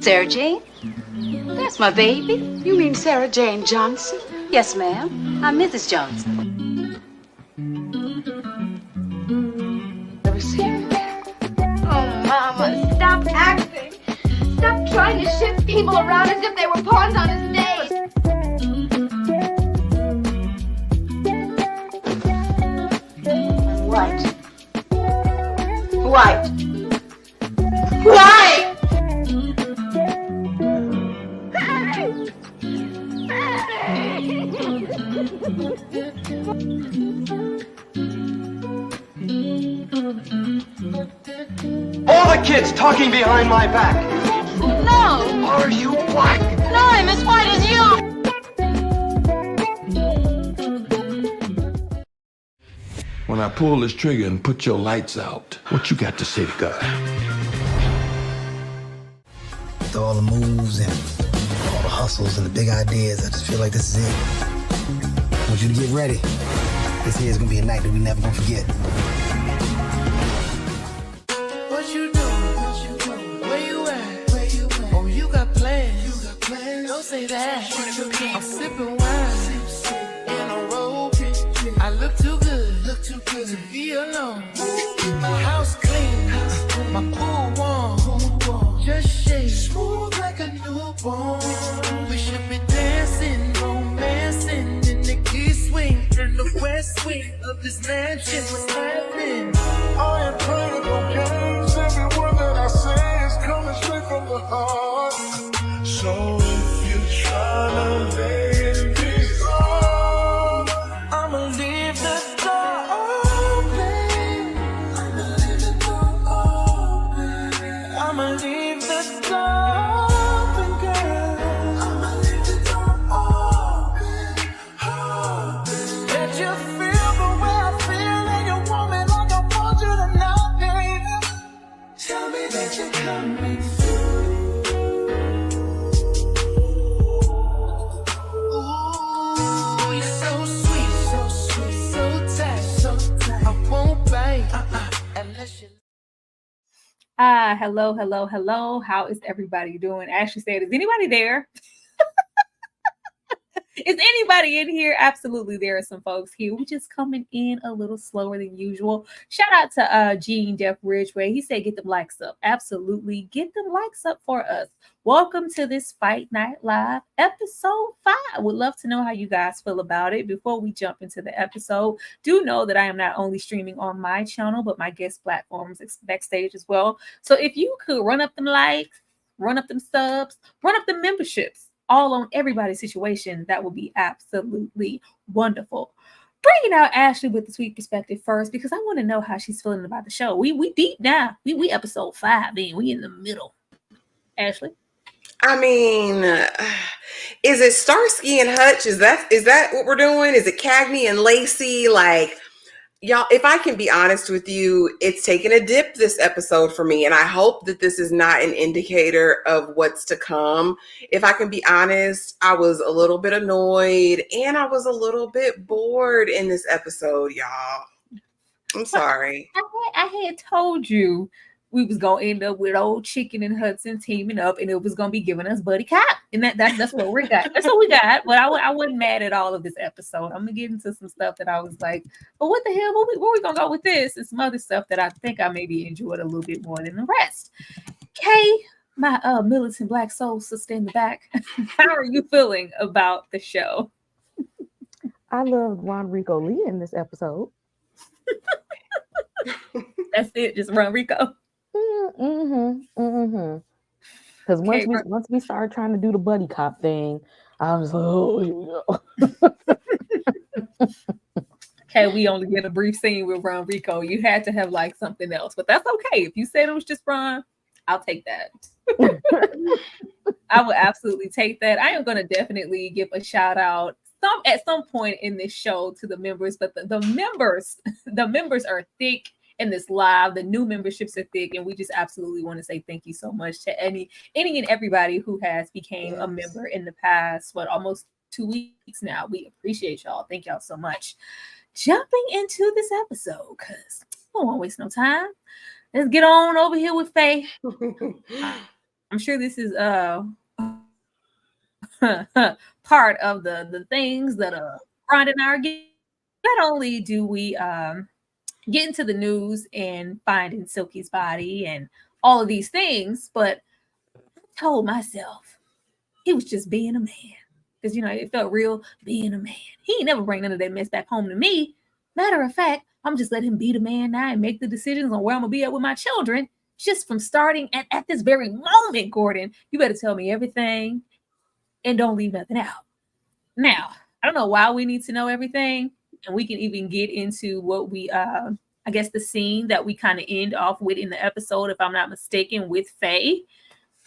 Sarah Jane? That's my baby. You mean Sarah Jane Johnson? Yes, ma'am. I'm Mrs. Johnson. Never seen her. Oh, Mama, stop acting. Stop trying to shift people around as if they were pawns on a stage. White. White. White! All the kids talking behind my back. No! Are you black? No, I'm as white as you! When I pull this trigger and put your lights out, what you got to say to God? With all the moves and all the hustles and the big ideas, I just feel like this is it. I want you to get ready. This here is gonna be a night that we never gonna forget. What you doing? Where you at? Oh, you got plans. Don't say that. I'm sipping wine in a robe. I look too good to be alone. My house clean, my pool warm. Just shake smooth like a newborn. We should be dancing, romancing in the key swing in the west wing of this mansion. What's happening? I ain't playing no games. Every word that I say is coming straight from the heart. So if you're trying to lay these on, I'ma leave the door open. I'ma leave the door open. I'ma leave the door open, girl. I'ma leave the door open. Open. Let you feel the way I feel, and you want me like I want you tonight, baby. Tell me that you're coming through. Ooh, you're so sweet, so tight. I won't bite unless you. Hello. How is everybody doing? Ashley said, is anybody there? Is anybody in here? Absolutely, there are some folks here. We're just coming in a little slower than usual. Shout out to Gene Def Ridgeway. He said, get them likes up. Absolutely, get them likes up for us. Welcome to this Fight Night Live episode 5. Would love to know how you guys feel about it. Before we jump into the episode, do know that I am not only streaming on my channel, but my guest platforms backstage as well. So if you could run up them likes, run up them subs, run up the memberships, all on everybody's situation, that would be absolutely wonderful. Bringing out Ashley with the sweet perspective first, because I want to know how she's feeling about the show. We deep now. We episode 5 in. We in the middle. Ashley? I mean, is it Starsky and Hutch? Is that what we're doing? Is it Cagney and Lacey? Like, y'all, if I can be honest with you, it's taken a dip this episode for me, and I hope that this is not an indicator of what's to come. If I can be honest, I was a little bit annoyed and I was a little bit bored in this episode, y'all. I'm sorry. I had told you we was gonna end up with old Chicken and Hudson teaming up, and it was gonna be giving us Buddy Cop, and that's what we got. That's what we got. But I wasn't mad at all of this episode. I'm gonna get into some stuff that I was like, "But what the hell? Where we gonna go with this?" And some other stuff that I think I maybe enjoyed a little bit more than the rest. Kay, my militant black soul sister in the back, how are you feeling about the show? I loved Ron Rico Lee in this episode. That's it, just Ron Rico. Because once we started trying to do the buddy cop thing, I was like, oh, here we go. Okay, we only get a brief scene with Ron Rico. You had to have like something else, but that's okay. If you said it was just Ron, I'll take that. I will absolutely take that. I am going to definitely give a shout out at some point in this show to the members, but the members are thick in this live. The new memberships are thick, and we just absolutely want to say thank you so much to any and everybody who has became a member in the past, almost 2 weeks now. We appreciate y'all. Thank y'all so much. Jumping into this episode, because I won't waste no time. Let's get on over here with Faye. I'm sure this is part of the things that are grinding our gears. Not only do we get into the news and finding Silky's body and all of these things, but I told myself he was just being a man. Because, it felt real being a man. He ain't never bring none of that mess back home to me. Matter of fact, I'm just letting him be the man now and make the decisions on where I'm going to be at with my children just from starting at this very moment, Gordon. You better tell me everything and don't leave nothing out. Now, I don't know why we need to know everything, and we can even get into what we, I guess, the scene that we kind of end off with in the episode, if I'm not mistaken, with Faye.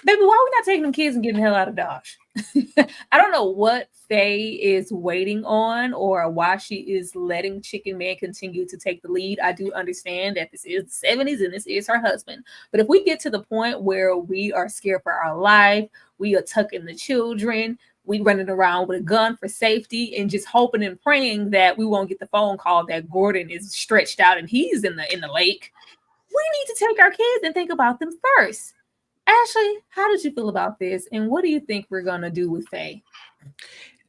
Baby, why are we not taking them kids and getting the hell out of Dodge? I don't know what Faye is waiting on or why she is letting Chicken Man continue to take the lead. I do understand that this is the 70s and this is her husband. But if we get to the point where we are scared for our life, we are tucking the children, we running around with a gun for safety and just hoping and praying that we won't get the phone call that Gordon is stretched out and he's in the lake, we need to take our kids and think about them first. Ashley, how did you feel about this? And what do you think we're going to do with Faye?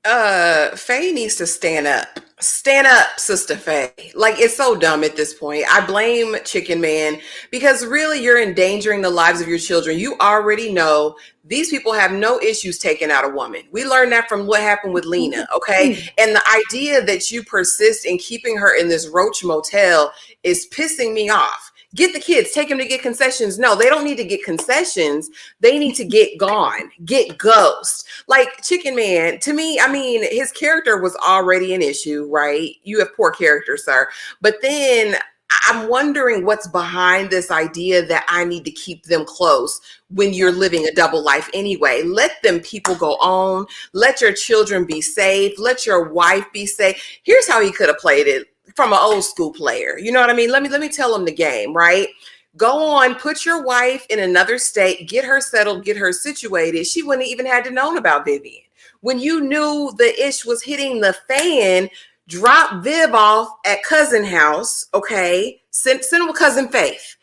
Faye needs to stand up. Stand up, Sister Faye. Like, it's so dumb at this point. I blame Chicken Man because really you're endangering the lives of your children. You already know these people have no issues taking out a woman. We learned that from what happened with Lena, okay? And the idea that you persist in keeping her in this roach motel is pissing me off. Get the kids, take them to get concessions. No, they don't need to get concessions. They need to get gone, get ghost. Like Chicken Man, to me, I mean, his character was already an issue, right? You have poor character, sir. But then I'm wondering what's behind this idea that I need to keep them close when you're living a double life anyway. Let them people go on. Let your children be safe. Let your wife be safe. Here's how he could have played it. From an old school player, you know what I mean? Let me tell them the game, right? Go on, put your wife in another state, get her settled, get her situated. She wouldn't even had to known about Vivian. When you knew the ish was hitting the fan, drop Viv off at cousin house, okay? Send them with cousin Faith.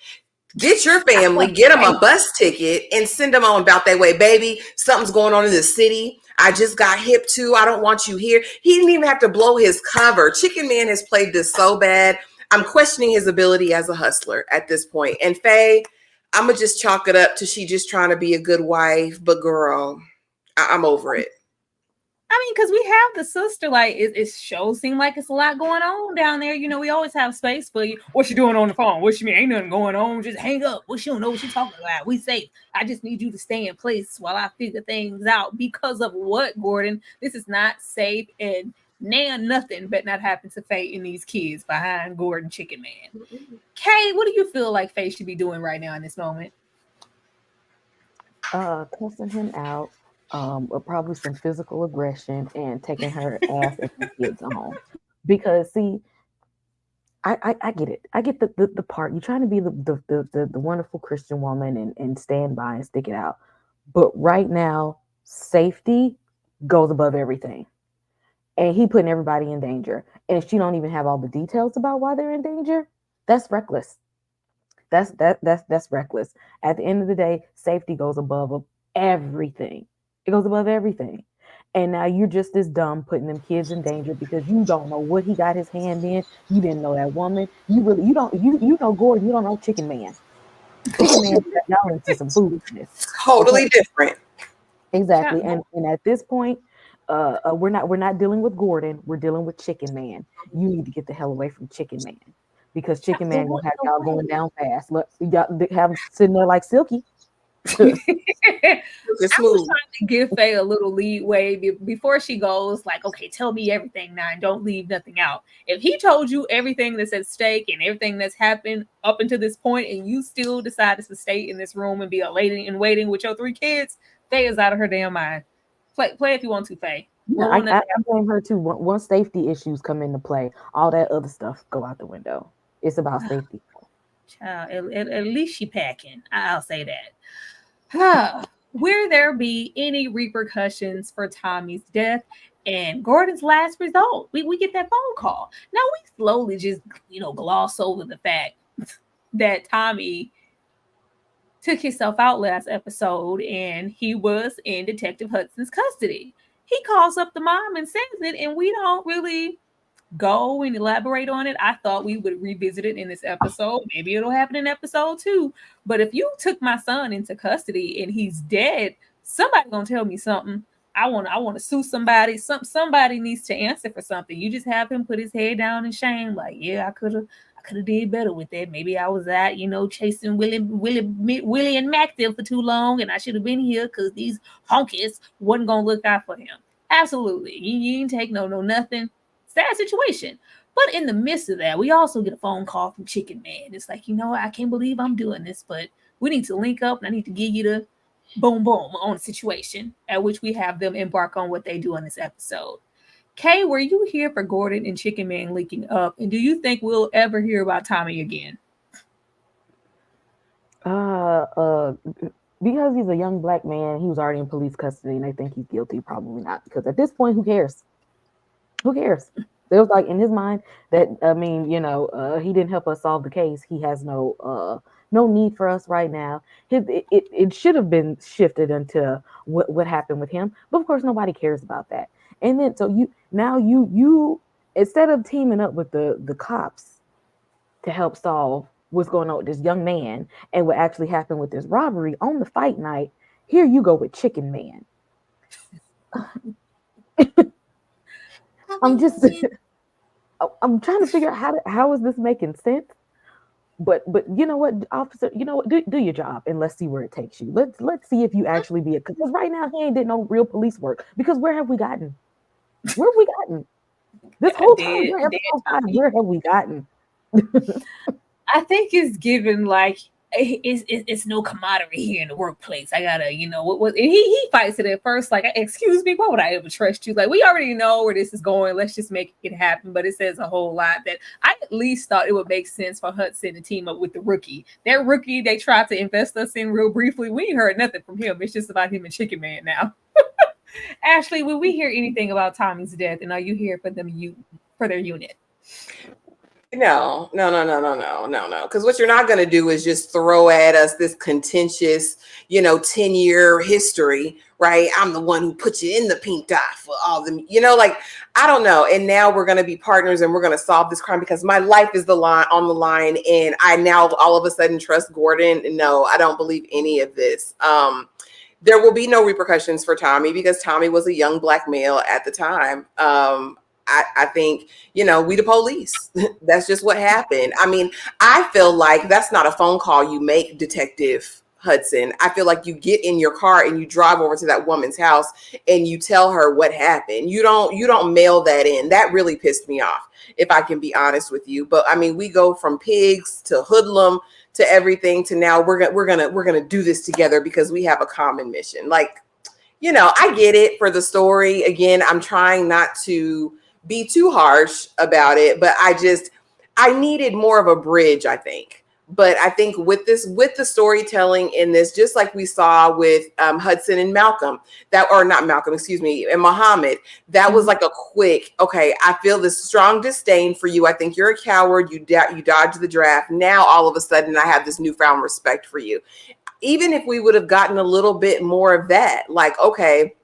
Get your family, get them a bus ticket, and send them on about that way, baby. Something's going on in the city. I just got hip to. I don't want you here. He didn't even have to blow his cover. Chicken Man has played this so bad. I'm questioning his ability as a hustler at this point. And Faye, I'm going to just chalk it up to she just trying to be a good wife. But girl, I'm over it. I mean, because we have the sister, like, it sure seem like it's a lot going on down there. We always have space for you. What you doing on the phone? What you mean? Ain't nothing going on. Just hang up. What you don't know what you talking about. We safe. I just need you to stay in place while I figure things out. Because of what, Gordon? This is not safe, and nothing but not happen to Faye and these kids behind Gordon Chicken Man. Kay, what do you feel like Faye should be doing right now in this moment? Cussing him out. Or probably some physical aggression and taking her ass and her kids home. Because see, I get it. I get the part. You're trying to be the wonderful Christian woman and stand by and stick it out. But right now, safety goes above everything. And he putting everybody in danger. And if she don't even have all the details about why they're in danger, that's reckless. That's reckless. At the end of the day, safety goes above everything. It goes above everything. And now you're just as dumb putting them kids in danger because you don't know what he got his hand in. You didn't know that woman. You know Gordon, you don't know Chicken Man. Chicken Man got y'all into some foolishness. Totally different. Exactly. And at this point, we're not dealing with Gordon, we're dealing with Chicken Man. You need to get the hell away from Chicken Man. Because Chicken Man gonna have y'all going down fast. Look, y'all have them sitting there like Silky. I was trying to give Faye a little leeway before she goes, like, okay, tell me everything now and don't leave nothing out. If he told you everything that's at stake and everything that's happened up until this point and you still decided to stay in this room and be a lady in waiting with your 3 kids, Faye is out of her damn mind. Play if you want to, Faye. Yeah, I blame her too. Once safety issues come into play, all that other stuff go out the window. It's about safety. Child, at least she packing. I'll say that. Will there be any repercussions for Tommy's death and Gordon's last result? We get that phone call. Now we slowly just gloss over the fact that Tommy took himself out last episode and he was in Detective Hudson's custody. He calls up the mom and says it, and we don't really go and elaborate on it. I thought we would revisit it in this episode. Maybe it'll happen in episode 2. But if you took my son into custody and he's dead, somebody gonna tell me something. I want to sue somebody. Somebody needs to answer for something. You just have him put his head down in shame, like, yeah, I could have did better with that. Maybe I was out, chasing Willie and Mac there for too long, and I should have been here because these honkies wasn't gonna look out for him. Absolutely, you didn't take no nothing. Sad situation. But in the midst of that, we also get a phone call from Chicken Man. It's like, I can't believe I'm doing this, but we need to link up and I need to give you the boom on the situation, at which we have them embark on what they do in this episode. Kay, were you here for Gordon and Chicken Man linking up? And do you think we'll ever hear about Tommy again? Because he's a young black man, he was already in police custody and they think he's guilty. Probably not, because at this point, who cares? Who cares? It was like in his mind that, he didn't help us solve the case. He has no need for us right now. It should have been shifted into what happened with him, but of course nobody cares about that. And then so you instead of teaming up with the cops to help solve what's going on with this young man and what actually happened with this robbery on the fight night, here you go with Chicken Man. I'm trying to figure out how is this making sense. But you know what, officer, do your job and let's see where it takes you. Let's see if you actually be because right now he ain't did no real police work. Because where have we gotten? Where have we gotten? This whole time, where have we gotten? I think it's given like it's no camaraderie here in the workplace. I gotta, what he fights it at first, like, excuse me, why would I ever trust you? Like, we already know where this is going. Let's just make it happen. But it says a whole lot that I at least thought it would make sense for Hudson to team up with the rookie. That rookie they tried to invest us in real briefly. We ain't heard nothing from him. It's just about him and Chicken Man now. Ashley, will we hear anything about Tommy's death? And are you here for their unit? No. Because what you're not going to do is just throw at us this contentious, 10-year history, right? I'm the one who put you in the pink dot for all them, I don't know. And now we're going to be partners and we're going to solve this crime because my life is on the line. And I now all of a sudden trust Gordon. No, I don't believe any of this. There will be no repercussions for Tommy because Tommy was a young black male at the time. I think, we the police. That's just what happened. I mean, I feel like that's not a phone call you make, Detective Hudson. I feel like you get in your car and you drive over to that woman's house and you tell her what happened. You don't mail that in. That really pissed me off, if I can be honest with you. But I mean, we go from pigs to hoodlum to everything to now we're gonna do this together because we have a common mission. Like, I get it for the story. Again, I'm trying not to be too harsh about it, but I needed more of a bridge, I think. But I think with the storytelling in this, just like we saw with Hudson and Malcolm, and Muhammad, that was like a quick, okay, I feel this strong disdain for you. I think you're a coward. You dodged the draft. Now, all of a sudden, I have this newfound respect for you. Even if we would have gotten a little bit more of that, like, okay,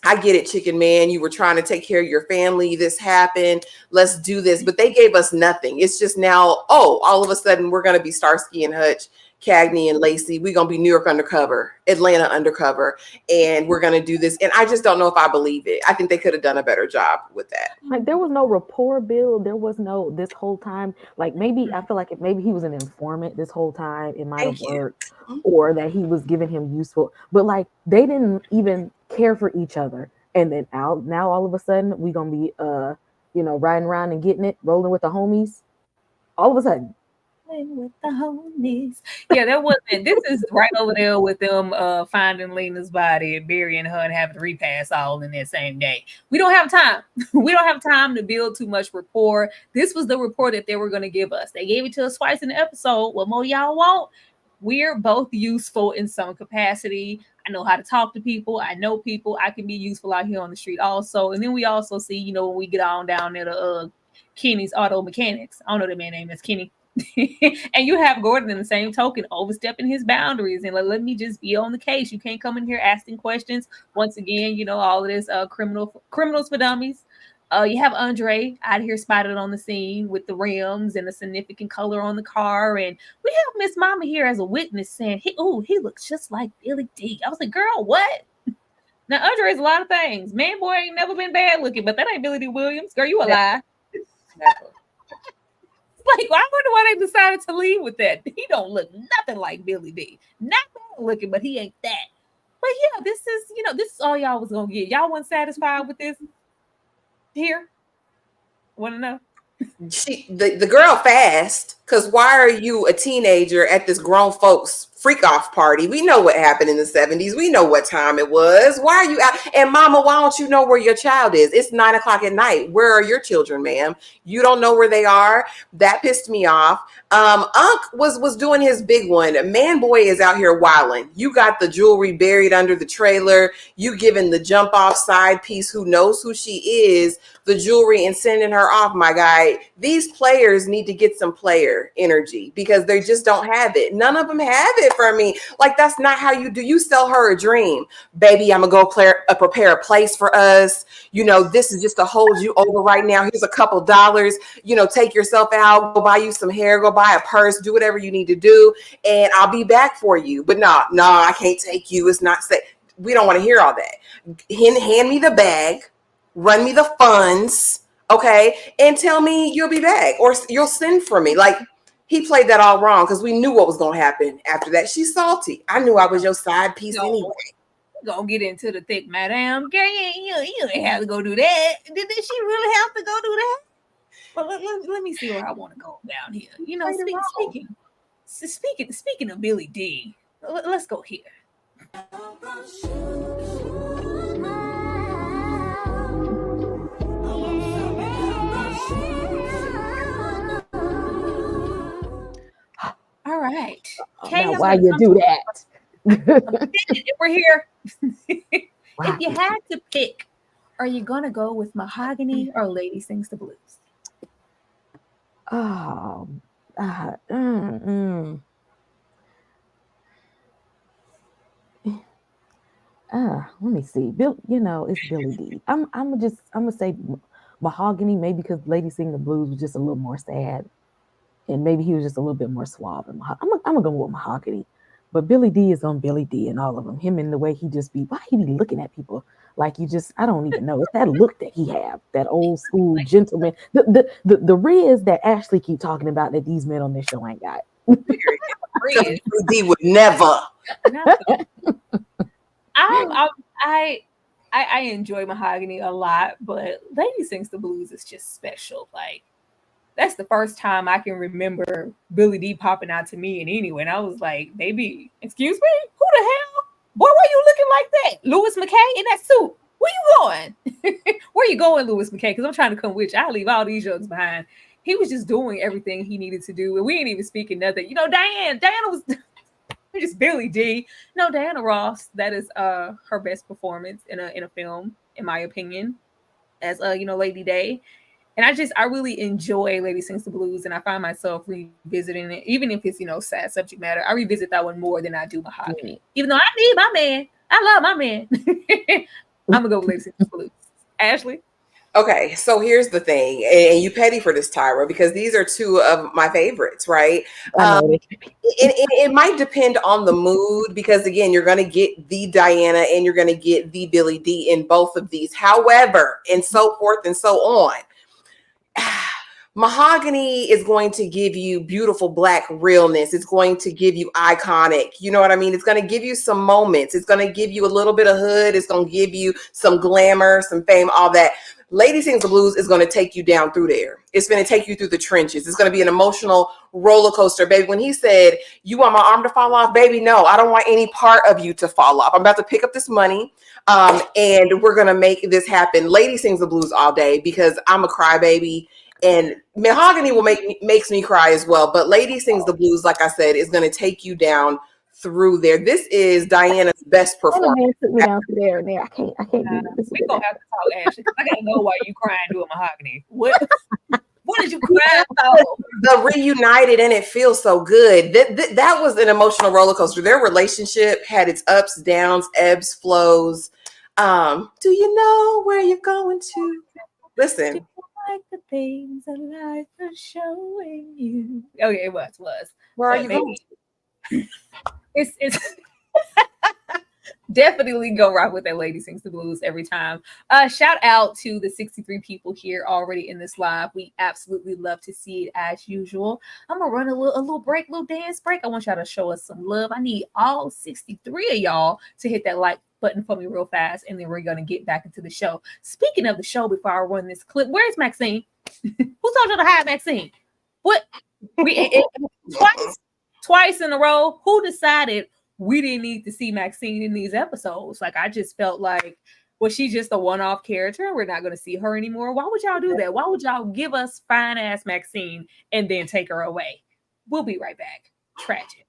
I get it, Chicken Man. You were trying to take care of your family. This happened. Let's do this. But they gave us nothing. It's just now, all of a sudden, we're going to be Starsky and Hutch, Cagney and Lacey. We're going to be New York undercover, Atlanta undercover, and we're going to do this. And I just don't know if I believe it. I think they could have done a better job with that. Like, there was no rapport build. There was no, this whole time, like, maybe, I feel like maybe he was an informant this whole time. It might have worked. Or that he was giving him useful. But, like, they didn't even care for each other. And then now all of a sudden, we're going to be, riding around and getting it, rolling with the homies. All of a sudden. With the homies. Yeah, that wasn't. This is right over there with them finding Lena's body and burying her and having to repass all in that same day. We don't have time. We don't have time to build too much rapport. This was the rapport that they were going to give us. They gave it to us twice in the episode. What more y'all want? We're both useful in some capacity. I know how to talk to people. I know people. I can be useful out here on the street also. And then we also see, when we get on down there to Kenny's Auto Mechanics. I don't know the man's name is Kenny. And you have Gordon in the same token overstepping his boundaries and let me just be on the case. You can't come in here asking questions. Once again, all of this criminals for dummies. You have Andre out here spotted on the scene with the rims and the significant color on the car. And we have Miss Mama here as a witness saying, he looks just like Billy D. I was like, girl, what? Now, Andre is a lot of things. Man, boy ain't never been bad looking, but that ain't Billy D. Williams. Girl, you a lie. Like, I wonder why they decided to leave with that. He don't look nothing like Billy D. Not bad looking, but he ain't that. But yeah, this is all y'all was gonna get. Y'all wasn't satisfied with this here? Want to know? The girl fast, because why are you a teenager at this grown folks freak off party? We know what happened in the 70s. We know what time it was. Why are you out? And mama, why don't you know where your child is? It's 9 o'clock at night. Where are your children, ma'am? You don't know where they are. That pissed me off. Unc was doing his big one. Man boy is out here wilding. You got the jewelry buried under the trailer. You giving the jump off side piece who knows who she is the jewelry and sending her off, my guy. These players need to get some player energy because they just don't have it. None of them have it for me. Like, that's not how you do. You sell her a dream. Baby, I'm going to go prepare a place for us. This is just to hold you over right now. Here's a couple dollars. Take yourself out, go buy you some hair, go buy a purse, do whatever you need to do, and I'll be back for you. But no, I can't take you. It's not safe. We don't want to hear all that. Hand me the bag. Run me the funds, okay, and tell me you'll be back or you'll send for me. Like, he played that all wrong because we knew what was going to happen after that. She's salty. I knew I was your side piece anyway. Gonna get into the thick, madam. Girl, you ain't have to go do that. Did she really have to go do that? Well, let me see where I want to go down here. Speaking of Billy D, let's go here. All right. Now, why you do that? We're here. Wow. If you had to pick, are you gonna go with Mahogany or Lady Sings the Blues? Let me see. It's Billy D. I'm gonna say Mahogany, maybe because Lady Sing the Blues was just a little more sad. And maybe he was just a little bit more suave. I'm gonna go with Mahogany, but Billy D is on Billy D and all of them. Him and the way he just be, why he be looking at people like I don't even know. It's that look that he have, that old school gentleman, the Riz that Ashley keep talking about that these men on this show ain't got. Billy D would never. I enjoy Mahogany a lot, but Lady Sings the Blues is just special. Like, that's the first time I can remember Billy D popping out to me in anyway. And I was like, baby, excuse me? Who the hell? Boy, why you looking like that? Louis McKay in that suit. Where you going? Where you going, Louis McKay? Because I'm trying to come with you. I'll leave all these jokes behind. He was just doing everything he needed to do. And we ain't even speaking nothing. Diana was just Billy D. No, Diana Ross, that is her best performance in a film, in my opinion, as Lady Day. And I really enjoy Lady Sings the Blues, and I find myself revisiting it, even if it's, sad subject matter. I revisit that one more than I do Mahogany. Even though I need my man. I love my man. I'm going to go with Lady Sings the Blues. Ashley? Okay, so here's the thing, and you petty for this, Tyra, because these are two of my favorites, right? It might depend on the mood, because again, you're going to get the Diana and you're going to get the Billy D in both of these. However, and so forth and so on. Mahogany is going to give you beautiful Black realness. It's going to give you iconic. You know what I mean? It's going to give you some moments. It's going to give you a little bit of hood. It's going to give you some glamour, some fame, all that. Lady Sings the Blues is going to take you down through there. It's going to take you through the trenches. It's going to be an emotional roller coaster, baby. When he said, you want my arm to fall off? Baby, no, I don't want any part of you to fall off. I'm about to pick up this money and we're going to make this happen. Lady Sings the Blues all day because I'm a crybaby. And Mahogany makes me cry as well. But Lady Sings the Blues, like I said, is going to take you down through there. This is Diana's best performance. Took me down to there and there. I can't do this. We're going to have to talk, Ashley, because I got to know why you crying doing Mahogany. What? What did you cry about? The reunited and it feels so good. That was an emotional roller coaster. Their relationship had its ups, downs, ebbs, flows. Do you know where you're going to? Listen. Do you like the things that life is showing you? Okay, it was. Where are But you maybe going? it's definitely go rock with that Lady Sings the Blues every time. Shout out to the 63 people here already in this live. We absolutely love to see it as usual. I'm gonna run a little break, little dance break. I want y'all to show us some love. I need all 63 of y'all to hit that like button for me real fast, and then we're gonna get back into the show. Speaking of the show, before I run this clip, where's Maxine? Who told you to hide Maxine? What? Twice in a row. Who decided we didn't need to see Maxine in these episodes? Like, I just felt like, was she just a one-off character? We're not going to see her anymore. Why would y'all do that? Why would y'all give us fine-ass Maxine and then take her away? We'll be right back. Tragic.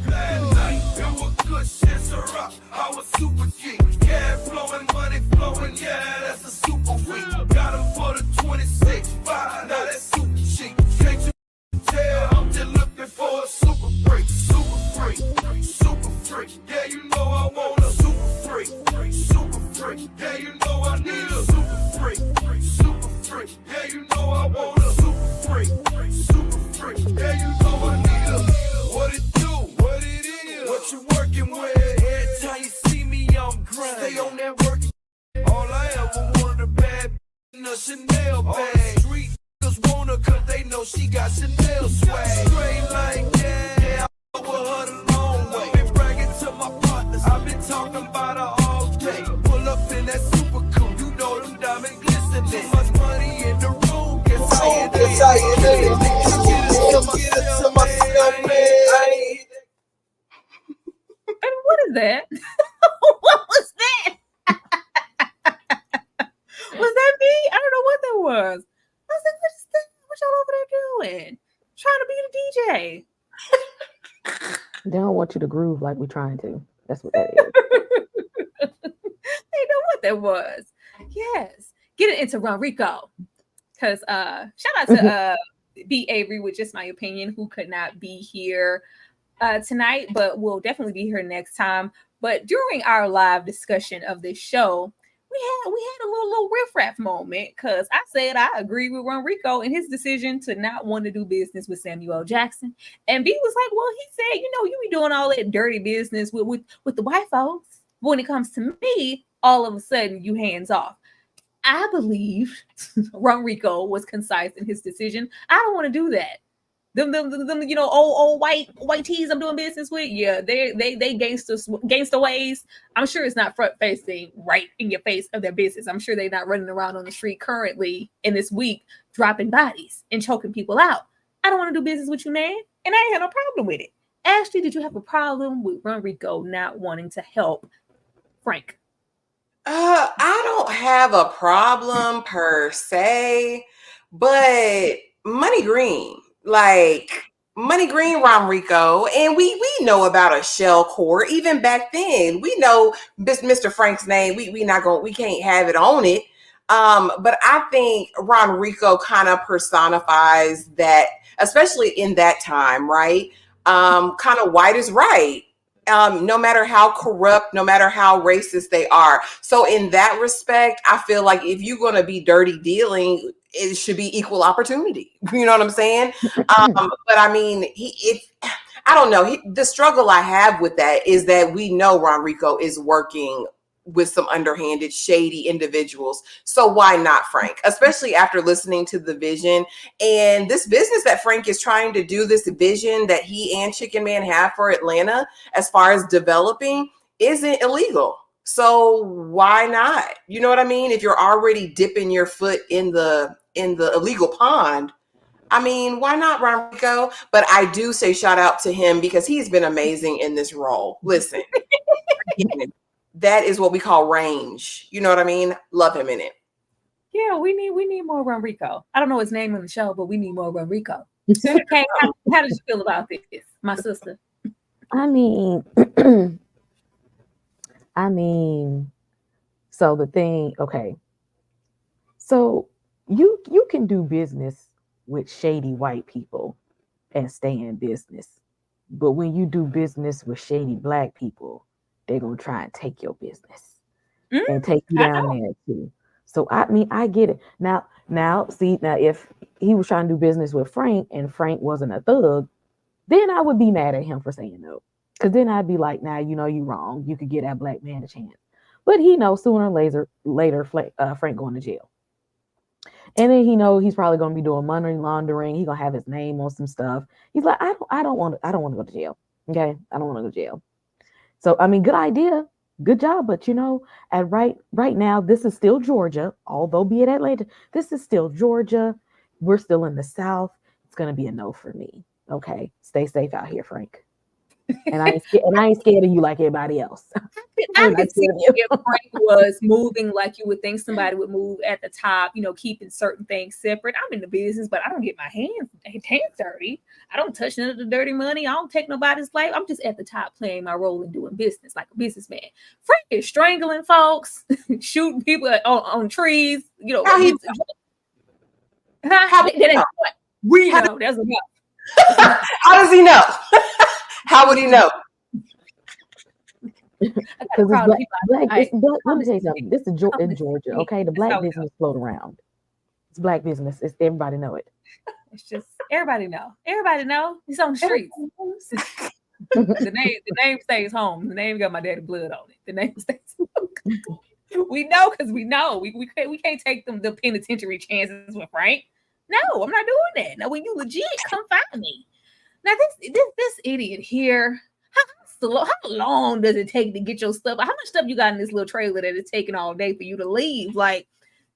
Last night, it was good shit, sir. I was super geek. Cash flowing, money flowing, yeah, that's a super week. Got him for the 26.5, now that's super cheap. Can't you tell? I'm just looking for a super freak, super freak, super freak. Yeah, you know I want a super freak, super freak. Yeah, you know I need a super freak, super freak. Yeah, you know I want a super freak, super freak. Yeah, you know I need a. What it do? What it is? What you working with? Every time you see me, I'm grind. Stay on that work. All I ever wanted a bad in a Chanel bag. Street niggas want her 'cause they know she got Chanel swag. Straight like that, I with her the long way. Been bragging to my partners, I've been talking about her all day. Pull up in that super cool, you know them diamonds glistening. Too much money in the room, guess I ain't there. Get it to myself, man. And what is that? What was that? Was that me? I don't know what that was. I was like, what is that? What y'all over there doing? Trying to be the DJ. They don't want you to groove like we're trying to. That's what that is. They know what that was. Yes. Get it into Ronrico. Because shout out to B. Avery with Just My Opinion, who could not be here tonight, but will definitely be here next time. But during our live discussion of this show, we had a little riffraff moment, because I said I agree with Ronrico in his decision to not want to do business with Samuel L. Jackson. And B was like, well, he said, you know, you be doing all that dirty business with the white folks. When it comes to me, all of a sudden you hands off. I believe Ronrico was concise in his decision. I don't want to do that. Them, you know, old white tees I'm doing business with. Yeah, they gangster ways. I'm sure it's not front facing right in your face of their business. I'm sure they're not running around on the street currently in this week dropping bodies and choking people out. I don't want to do business with you, man, and I ain't had no problem with it. Ashley, did you have a problem with Ronrico not wanting to help Frank? I don't have a problem per se, but Money Green, Ronrico, and we know about a shell core even back then. We know Mr. Frank's name. We can't have it on it. But I think Ronrico kind of personifies that, especially in that time, right? Kind of white is right. No matter how corrupt, no matter how racist they are. So in that respect, I feel like if you're going to be dirty dealing, it should be equal opportunity. You know what I'm saying? But I mean, I don't know. The struggle I have with that is that we know Ronrico is working with some underhanded, shady individuals. So why not Frank? Especially after listening to the vision and this business that Frank is trying to do, this vision that he and Chicken Man have for Atlanta as far as developing isn't illegal. So why not? You know what I mean? If you're already dipping your foot in the illegal pond, I mean, why not Ronrico? But I do say shout out to him because he's been amazing in this role. Listen, that is what we call range. You know what I mean? Love him in it. Yeah, we need more Ronrico. I don't know his name in the show, but we need more Ronrico. Okay, how did you feel about this, my sister? I mean, so the thing, okay. So you can do business with shady white people and stay in business. But when you do business with shady black people, they're gonna try and take your business and take you I down know. there too. So I mean, I get it. Now, see, now if he was trying to do business with Frank and Frank wasn't a thug, then I would be mad at him for saying no. Because then I'd be like, nah, you know, you wrong. You could get that black man a chance. But he knows sooner or later Frank going to jail. And then he know he's probably going to be doing money laundering. He's going to have his name on some stuff. He's like, I don't want to go to jail. Okay, I don't want to go to jail. So I mean, good idea, good job. But you know, at right now, this is still Georgia. Although be it Atlanta, this is still Georgia. We're still in the South. It's going to be a no for me. Okay, stay safe out here, Frank. And I ain't scared of you like everybody else. I could see if Frank was moving like you would think somebody would move at the top, you know, keeping certain things separate. I'm in the business, but I don't get my hands dirty. I don't touch none of the dirty money. I don't take nobody's slave. I'm just at the top playing my role and doing business like a businessman. Frank is strangling folks, shooting people on trees. You know, we know that's enough. How does he know? How would he know? Because let me tell you something. This is in Georgia, okay? The black business float around. It's black business. It's everybody know it. It's just everybody know. Everybody know. He's on the streets. the name stays home. The name got my daddy blood on it. The name stays home. We know because we know. We can't take the penitentiary chances with Frank. No, I'm not doing that. Now, when you legit, come find me. Now, this idiot here, how long does it take to get your stuff? How much stuff you got in this little trailer that it's taking all day for you to leave? Like,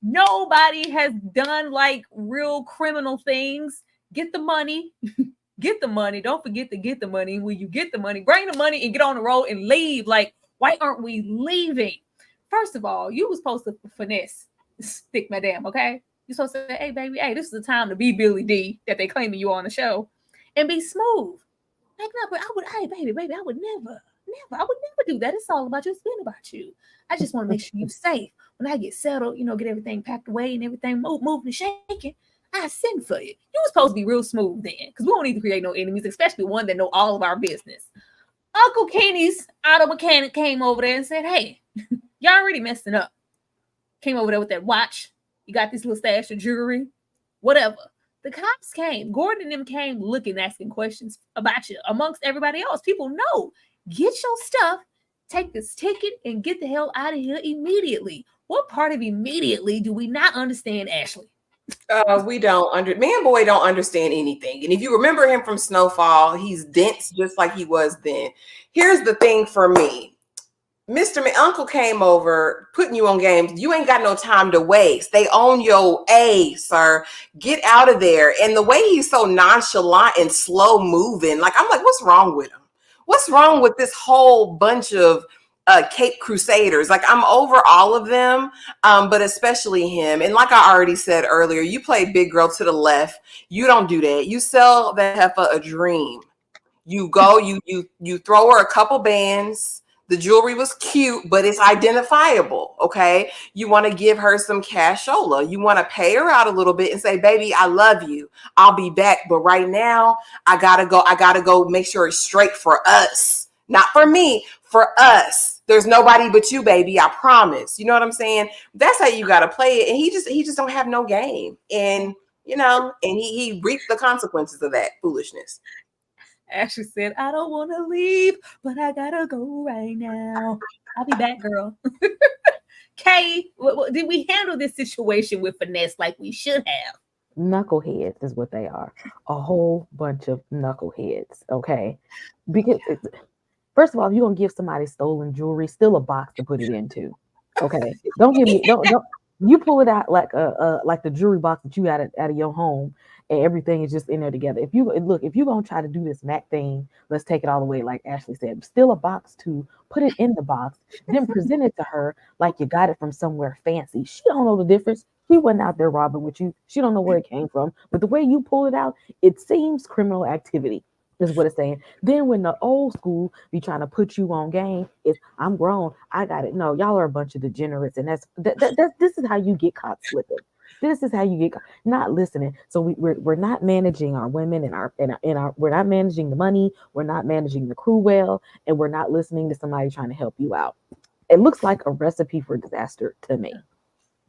nobody has done, like, real criminal things. Get the money. Get the money. Don't forget to get the money. When you get the money, bring the money and get on the road and leave. Like, why aren't we leaving? First of all, you were supposed to finesse. Stick my damn, okay? You're supposed to say, hey, baby, hey, this is the time to be Billy D that they claiming you on the show. And be smooth. Like, no, but hey, baby, I would never do that. It's all about you. It's been about you. I just want to make sure you're safe. When I get settled, you know, get everything packed away and everything moving and shaking, I send for you. You were supposed to be real smooth then, because we don't need to create no enemies, especially one that know all of our business. Uncle Kenny's auto mechanic came over there and said, hey, y'all already messing up. Came over there with that watch. You got this little stash of jewelry, whatever. The cops came. Gordon and them came looking, asking questions about you amongst everybody else. People know. Get your stuff, take this ticket, and get the hell out of here immediately. What part of immediately do we not understand, Ashley? We don't Man-Boy don't understand anything. And if you remember him from Snowfall, he's dense just like he was then. Here's the thing for me. Uncle came over, putting you on games. You ain't got no time to waste. They own your A, sir. Get out of there. And the way he's so nonchalant and slow moving, like, I'm like, what's wrong with him? What's wrong with this whole bunch of Cape Crusaders? Like, I'm over all of them, but especially him. And like I already said earlier, you play big girl to the left. You don't do that. You sell that heifer a dream. You go, you throw her a couple bands. The jewelry was cute, but it's identifiable, okay? You want to give her some cashola. You want to pay her out a little bit and say, baby, I love you. I'll be back. But right now, I gotta go make sure it's straight for us. Not for me, for us. There's nobody but you, baby. I promise. You know what I'm saying? That's how you got to play it. And he just don't have no game. And, you know, and he reaped the consequences of that foolishness. Ashley said, I don't want to leave, but I gotta go right now. I'll be back, girl. Kay, did we handle this situation with finesse like we should have? Knuckleheads is what they are. A whole bunch of knuckleheads, okay? Because, first of all, if you're going to give somebody stolen jewelry, still a box to put it into, okay? Don't you pull it out like the jewelry box that you got out of your home, and everything is just in there together. If you're gonna try to do this Mac thing, let's take it all the way, like Ashley said. Still a box to put it in the box, then present it to her like you got it from somewhere fancy. She don't know the difference. She wasn't out there robbing with you. She don't know where it came from. But the way you pull it out, it seems criminal activity, is what it's saying. Then when the old school be trying to put you on game, it's I'm grown, I got it. No, y'all are a bunch of degenerates, and this is how you get caught slipping. This is how you get not listening. So we're not managing our women and our we're not managing the money. We're not managing the crew well, and we're not listening to somebody trying to help you out. It looks like a recipe for disaster to me.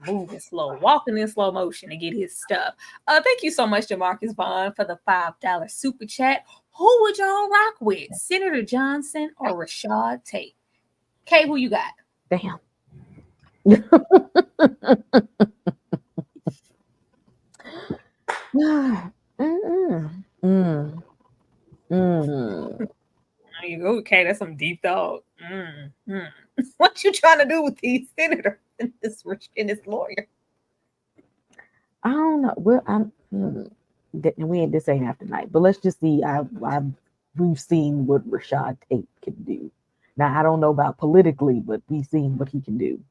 Moving slow, walking in slow motion to get his stuff. Thank you so much to Marcus Vaughn for the $5 super chat. Who would y'all rock with, Senator Johnson or Rashad Tate? Kay, who you got? Damn. There you go. Okay, that's some deep thought. What you trying to do with these senators and this lawyer? I don't know. Well, this ain't after night, but let's just see. We've seen what Rashad Tate can do. Now I don't know about politically, but we've seen what he can do.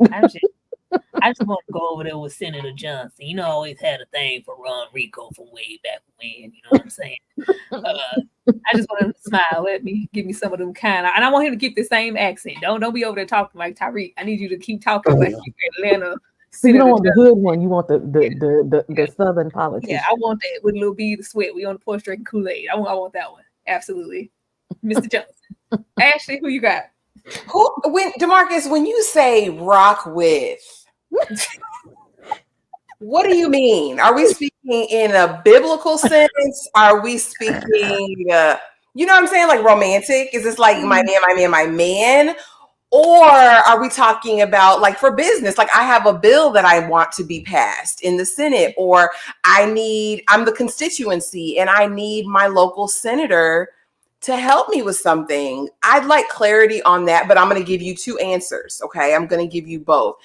I just want to go over there with Senator Johnson. You know, I always had a thing for Ron Rico from way back when. You know what I'm saying? I just want him to smile at me, give me some of them kind of, and I want him to keep the same accent. Don't be over there talking like Tyreek. I need you to keep talking like you're Atlanta. So you don't want the hood one. You want the Southern politician. Yeah, I want that with a little bead of sweat. We on the porch drinking Kool-Aid. I want that one. Absolutely, Mr. Johnson. Ashley, who you got? DeMarcus, when you say rock with, what do you mean? Are we speaking in a biblical sense? Are we speaking, you know what I'm saying? Like romantic? Is this like my man? Or are we talking about like for business? Like I have a bill that I want to be passed in the Senate, or I'm the constituency and I need my local senator to help me with something. I'd like clarity on that, but I'm going to give you two answers. Okay. I'm going to give you both.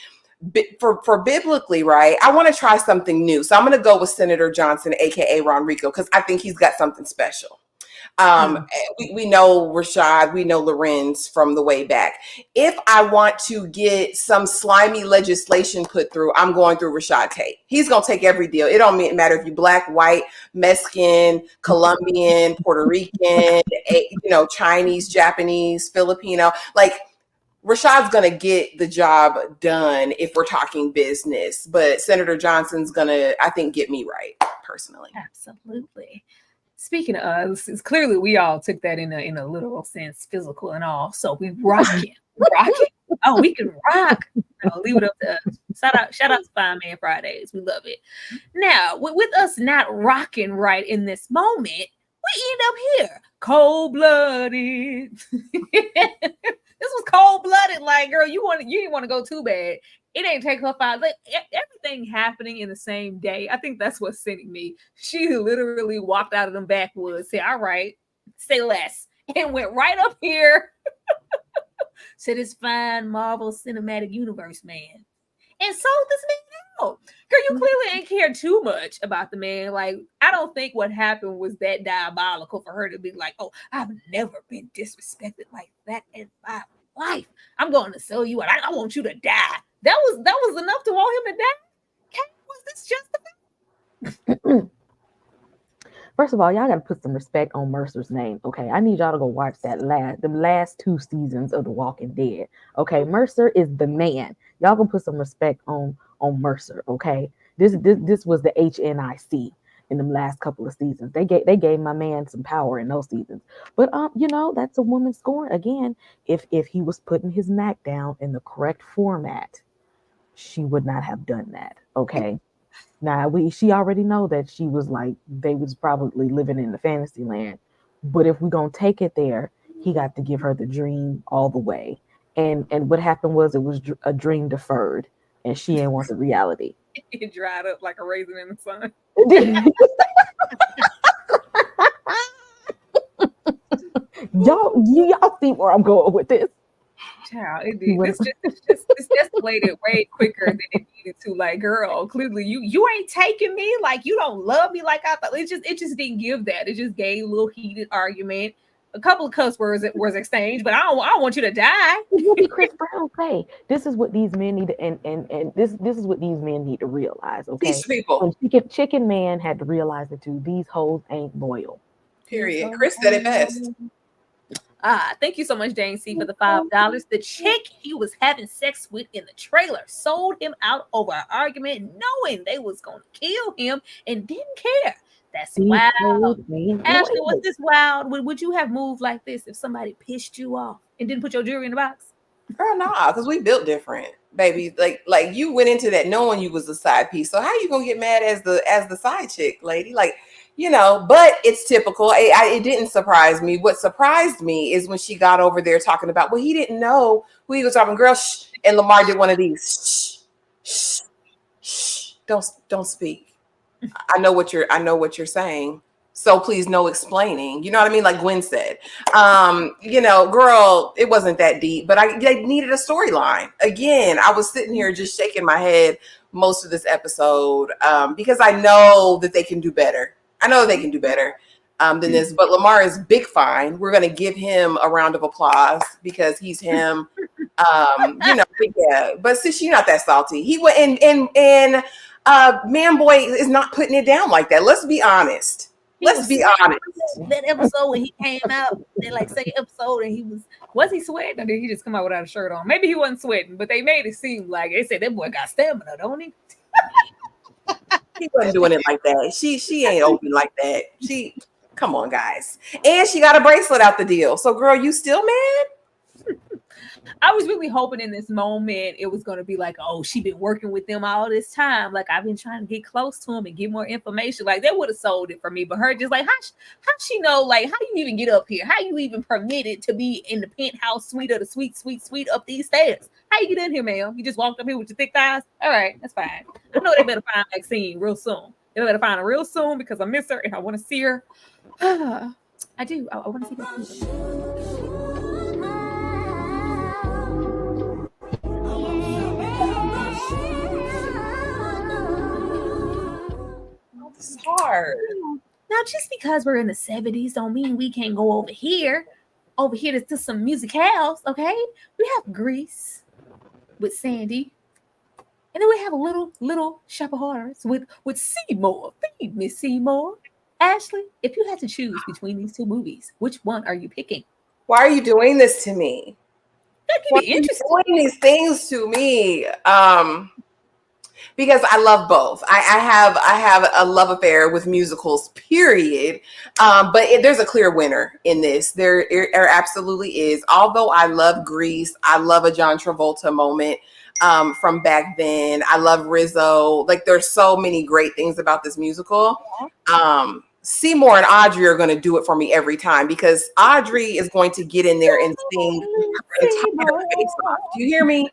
For biblically, right? I want to try something new. So I'm going to go with Senator Johnson, AKA Ron Rico, because I think he's got something special. We know Rashad, we know Lorenz from the way back. If I want to get some slimy legislation put through, I'm going through Rashad Tate. He's going to take every deal. It don't matter if you're black, white, Mexican, Colombian, Puerto Rican, Chinese, Japanese, Filipino. Like Rashad's going to get the job done if we're talking business, but Senator Johnson's going to, I think, get me right personally. Absolutely. Speaking of, it's clearly we all took that in a literal sense, physical and all. So we rocking. Oh, we can rock. Leave it up to us. Shout out to Fine Man Fridays. We love it. Now, with us not rocking right in this moment, we end up here, cold-blooded. This was cold-blooded. Like, girl, you didn't want to go too bad. It ain't take her 5. Like, everything happening in the same day. I think that's what's sending me. She literally walked out of them backwoods, said, all right, say less, and went right up here to this fine Marvel Cinematic Universe man. And sold this man out. Girl, you clearly ain't care too much about the man. Like, I don't think what happened was that diabolical for her to be like, oh, I've never been disrespected like that in my life. I'm going to sell you out. I want you to die. That was enough to want him to die. Was this justified? First of all, y'all got to put some respect on Mercer's name, okay? I need y'all to go watch the last 2 seasons of The Walking Dead, okay? Mercer is the man. Y'all can put some respect on Mercer, okay? This was the HNIC in the last couple of seasons. They gave my man some power in those seasons. But that's a woman scoring again. If he was putting his Mac down in the correct format, she would not have done that, okay? Now she already know that she was like, they was probably living in the fantasy land. But if we're gonna take it there, he got to give her the dream all the way. And what happened was it was a dream deferred, and she ain't want the reality. It dried up like a raisin in the sun. y'all see where I'm going with this. Child, it's escalated way quicker than it needed to. Like, girl, clearly you ain't taking me. Like, you don't love me like I thought. It just didn't give that. It just gave a little heated argument. A couple of cuss words was exchanged, but I don't want you to die. What did Chris Brown say? This is what these men need to, and this is what these men need to realize. Okay, these people. Chicken Man had to realize it too. These hoes ain't loyal. Period. Chris said it best. Thank you so much, Jane C, for the $5. The chick he was having sex with in the trailer sold him out over an argument, knowing they was gonna kill him and didn't care. That's wild. Ashley, what's this wild? Would you have moved like this if somebody pissed you off and didn't put your jewelry in the box? Girl, nah, because we built different, baby. Like you went into that knowing you was a side piece. So how you gonna get mad as the side chick, lady? Like, but it's typical. It didn't surprise me. What surprised me is when she got over there talking about, well, he didn't know who he was talking. Girl, shh. And Lamar did one of these. Shh, shh, shh. Don't speak. I know what you're saying. So please, no explaining. You know what I mean? Like Gwen said, girl, it wasn't that deep, but I needed a storyline. Again, I was sitting here just shaking my head most of this episode because I know that they can do better. I know they can do better than this, but Lamar is big fine. We're going to give him a round of applause because he's him. Yeah, but since you're not that salty, he went and Man Boy is not putting it down like that. Let's be honest. Let's be honest. That episode when he came out, that second episode, and was he sweating, or did he just come out without a shirt on? Maybe he wasn't sweating, but they made it seem like they said that boy got stamina, don't he? He wasn't doing it like that. She ain't open like that. Come on, guys. And she got a bracelet out the deal. So, girl, you still mad? I was really hoping in this moment it was going to be like, oh, she been working with them all this time. Like, I've been trying to get close to him and get more information. Like, they would have sold it for me. But her just like, how she know, like, how you even get up here? How you even permitted to be in the penthouse suite of the suite up these stairs? How you get in here, ma'am? You just walked up here with your thick thighs? All right, that's fine. I know they better find Maxine real soon. They better find her real soon because I miss her and I want to see her. I do. I want to see her. It's hard. Now, just because we're in the 70s don't mean we can't go over here to some musicals, okay? We have Grease with Sandy. And then we have a little Shop of Horrors with Seymour. Feed me, Seymour. Ashley, if you had to choose between these two movies, which one are you picking? Why are you doing this to me? That could be interesting. Why are you doing these things to me? Because I love both. I have a love affair with musicals, period. But there's a clear winner in this. There absolutely is. Although I love Grease, I love a John Travolta moment from back then. I love Rizzo. Like, there's so many great things about this musical. Seymour and Audrey are going to do it for me every time because Audrey is going to get in there and sing her entire face off. Do you hear me?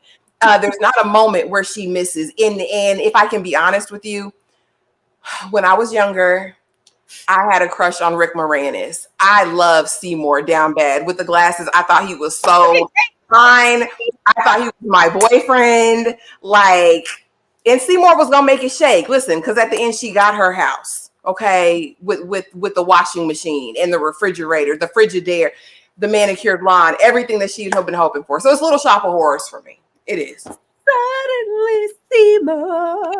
There's not a moment where she misses. In the end, if I can be honest with you, when I was younger, I had a crush on Rick Moranis. I love Seymour down bad with the glasses. I thought he was so fine. I thought he was my boyfriend. And Seymour was gonna make it shake. Listen, because at the end she got her house, okay, with the washing machine and the refrigerator, the Frigidaire, the manicured lawn, everything that she'd been hoping for. So it's Little Shop of Horrors for me. It is. Suddenly Seymour.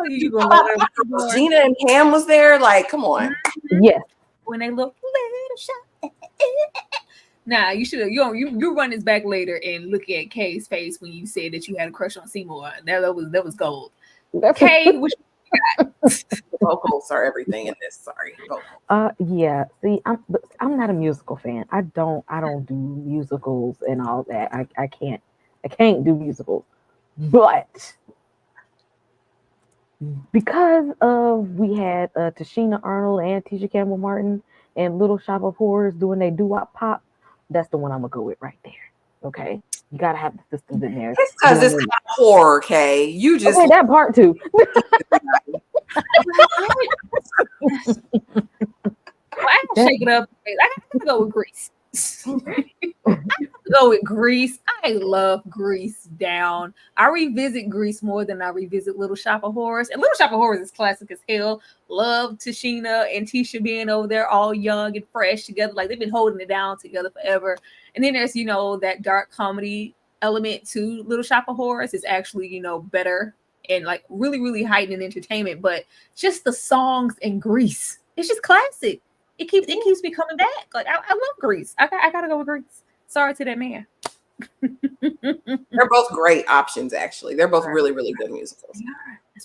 Gina and Pam was there. Like, come on. Yes. When they look Little Shop. Nah, you should have. You run this back later and look at Kay's face when you said that you had a crush on Seymour. That was gold. Kay, which vocals are everything in this. Sorry. Yeah. See, I'm not a musical fan. I don't do musicals and all that. I can't do musicals. But because we had Tashina Arnold and Tisha Campbell Martin and Little Shop of Horrors doing their doo-wop pop, that's the one I'm gonna go with right there. Okay, you gotta have the sisters in there. It's because it's kind of horror, Kay. You just that part too. Well, I have to shake it up. I have to go with Grease. Go with Grease. I love Grease down. I revisit Grease more than I revisit Little Shop of Horrors. And Little Shop of Horrors is classic as hell. Love Tashina and Tisha being over there all young and fresh together. Like, they've been holding it down together forever. And then there's, that dark comedy element to Little Shop of Horrors is actually, better and like really, really heightened entertainment. But just the songs in Grease, it's just classic. It keeps me coming back. Like, I love Grease. I gotta go with Grease. Sorry to that man. They're both great options, actually. They're both really, really good musicals.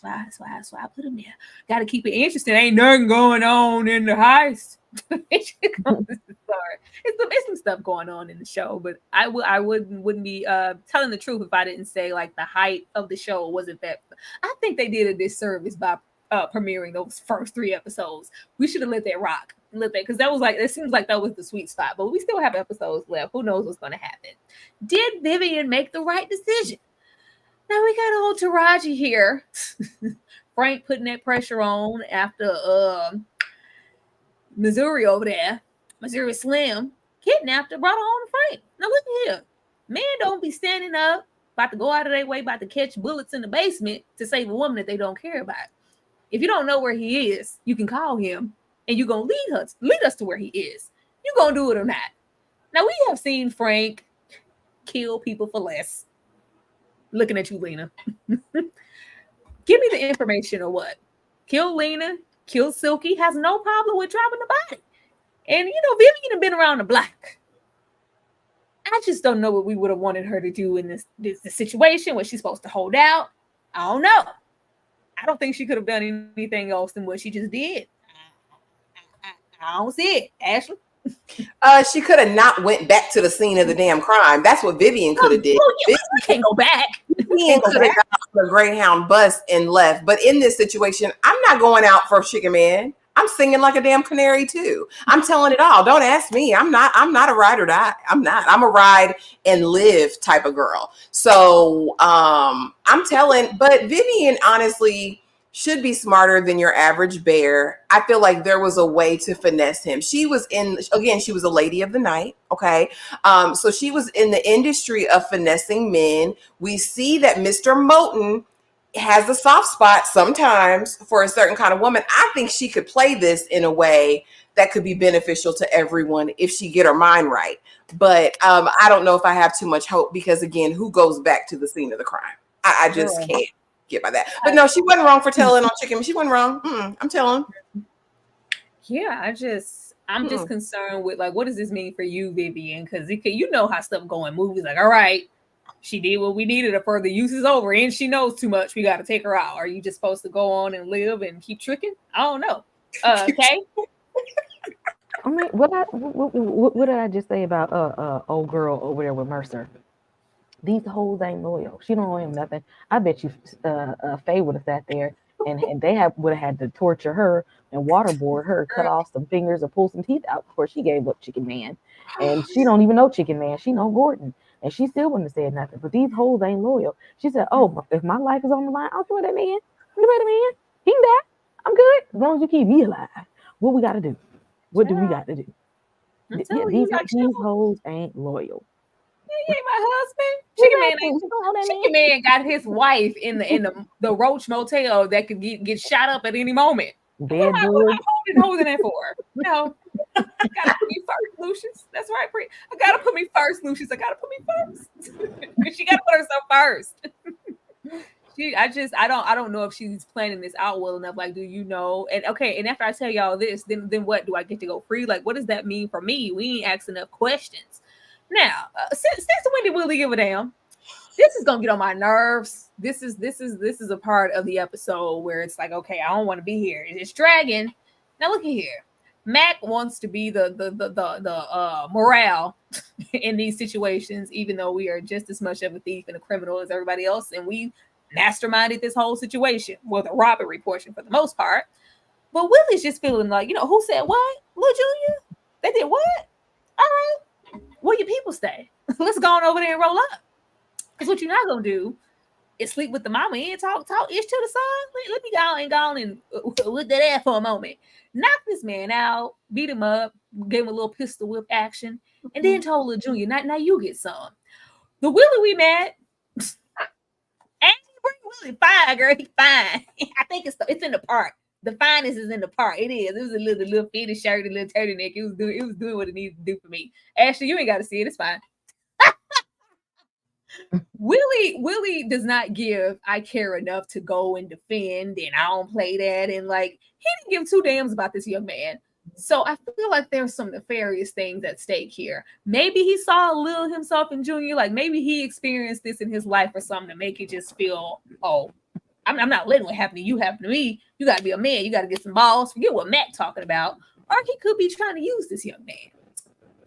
That's why I put them there. Got to keep it interesting. Ain't nothing going on in the heist. Sorry, it's some stuff going on in the show, but I wouldn't be telling the truth if I didn't say like the height of the show wasn't that. I think they did a disservice by premiering those first 3 episodes. We should have let that rock, because that was like, it seems like that was the sweet spot. But we still have episodes left. Who knows what's going to happen? Did Vivian make the right decision? Now we got old Taraji here. Frank putting that pressure on after Missouri over there, Missouri Slim, kidnapped her, brought her home to Frank. Now look here. Men don't be standing up, about to go out of their way, about to catch bullets in the basement to save a woman that they don't care about. If you don't know where he is, you can call him and you're going to lead us to where he is. You're going to do it or not. Now we have seen Frank kill people for less. Looking at you, Lena. Give me the information or what? Kill Lena, kill Silky, has no problem with dropping the body. And, Vivian had been around the block. I just don't know what we would have wanted her to do in this situation where she's supposed to hold out. I don't know. I don't think she could have done anything else than what she just did. I don't see it. Ashley? She could have not went back to the scene of the damn crime. That's what Vivian could have did. We can't go back. Vivian could have got on the Greyhound bus and left. But in this situation, I'm not going out for Chicken Man. I'm singing like a damn canary too. I'm telling it all. Don't ask me. I'm not a ride or die. I'm not. I'm a ride and live type of girl. So I'm telling, but Vivian honestly should be smarter than your average bear. I feel like there was a way to finesse him. She was a lady of the night. Okay. So she was in the industry of finessing men. We see that Mr. Moten has a soft spot sometimes for a certain kind of woman. I think she could play this in a way that could be beneficial to everyone if she get her mind right. But I don't know if I have too much hope because, again, who goes back to the scene of the crime? I just can't get by that. But no, she wasn't wrong for telling on Chicken. She wasn't wrong. I'm telling. Yeah, I'm just concerned with, like, what does this mean for you, Vivian? Because you know how stuff go in movies. Like, all right, she did what we needed her for. The use is over, and she knows too much. We got to take her out. Are you just supposed to go on and live and keep tricking? I don't know. Okay. I mean, what did I just say about old girl over there with Mercer? These hoes ain't loyal. She don't owe him nothing. I bet you Faye would have sat there and they would have had to torture her and waterboard her, cut off some fingers or pull some teeth out before she gave up Chicken Man. And she don't even know Chicken Man. She know Gordon. And she still wouldn't have said nothing. But these hoes ain't loyal. She said, oh, if my life is on the line, I'll do it that man. I'll do it that man. He can die. I'm good. As long as you keep me alive. What we got to do? What do we got to do? These hoes ain't loyal. He ain't my husband. Chicken Man got his wife in the Roach Motel that could get shot up at any moment. What am I holding that for? No. I gotta put me first, Lucius. That's right. I gotta put me first, Lucius. I gotta put me first. She gotta put herself first. I don't know if she's planning this out well enough. Like, do you know? And okay, and after I tell y'all this, then what? Do I get to go free? Like, what does that mean for me? We ain't asking enough questions. Now, since when did Willie give a damn? This is gonna get on my nerves. This is a part of the episode where it's like, okay, I don't want to be here. It's dragging. Now look at here. Mac wants to be the morale in these situations, even though we are just as much of a thief and a criminal as everybody else, and we masterminded this whole situation. Well, the robbery portion for the most part. But Willie's just feeling like, who said what? Lil Junior? They did what? All right. Where your people stay? Let's go on over there and roll up. Because what you're not going to do is sleep with the mama and talk ish to the son. Let me go and look that ass for a moment. Knock this man out, beat him up, gave him a little pistol whip action, and then told Lil Junior, now you get some. The Willie we met, and bring Willie fine, girl. He fine. I think it's in the part. The finest is in the part. It is. It was a little fitted shirt, a little turtleneck. It was doing what it needed to do for me. Ashley, you ain't got to see it. It's fine. Willie does not give I care enough to go and defend, and I don't play that, and like he didn't give two damns about this young man. So I feel like there's some nefarious things at stake here. Maybe he saw a little himself in Junior, like maybe he experienced this in his life or something to make it just feel, oh, I'm not letting what happened to you happen to me. You got to be a man. You got to get some balls. Forget what Matt talking about. Or he could be trying to use this young man.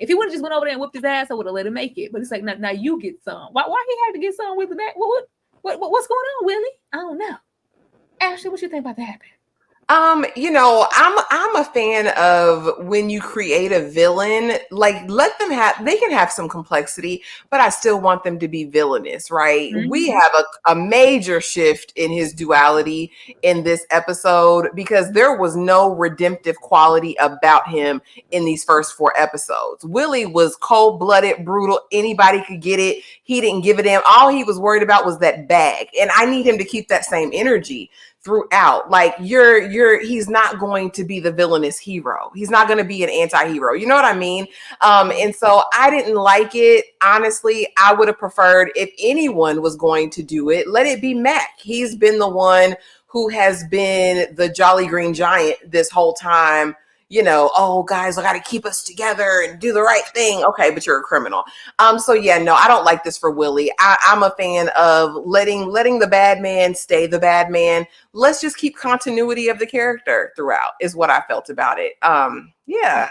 If he would have just went over there and whipped his ass, I would have let him make it. But it's like, now you get some. Why he had to get some with the back? What's going on, Willie? I don't know. Ashley, what you think about that happening? I'm a fan of when you create a villain, like they can have some complexity, but I still want them to be villainous, right? Mm-hmm. We have a major shift in his duality in this episode because there was no redemptive quality about him in these first 4 episodes. Willie was cold-blooded, brutal. Anybody could get it. He didn't give a damn. All he was worried about was that bag. And I need him to keep that same energy throughout. Like he's not going to be the villainous hero. He's not going to be an anti-hero. You know what I mean? And so I didn't like it. Honestly, I would have preferred if anyone was going to do it, let it be Mac. He's been the one who has been the Jolly Green Giant this whole time. Oh, guys, I got to keep us together and do the right thing. Okay, but you're a criminal. So yeah, no, I don't like this for Willie. I'm a fan of letting the bad man stay the bad man. Let's just keep continuity of the character throughout is what I felt about it. Yeah,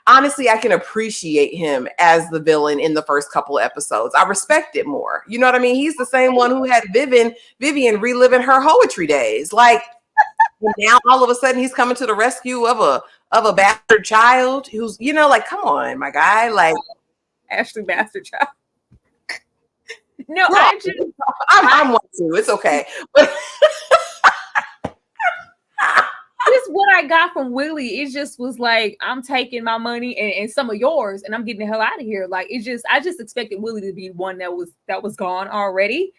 honestly, I can appreciate him as the villain in the first couple of episodes. I respect it more. You know what I mean? He's the same one who had Vivian reliving her poetry days. Like, now all of a sudden he's coming to the rescue of a bastard child who's, like, come on, my guy, like Ashley bastard child. No, well, I'm one too. It's okay. But just what I got from Willie, it just was like, I'm taking my money and some of yours, and I'm getting the hell out of here. Like, I just expected Willie to be one that was gone already.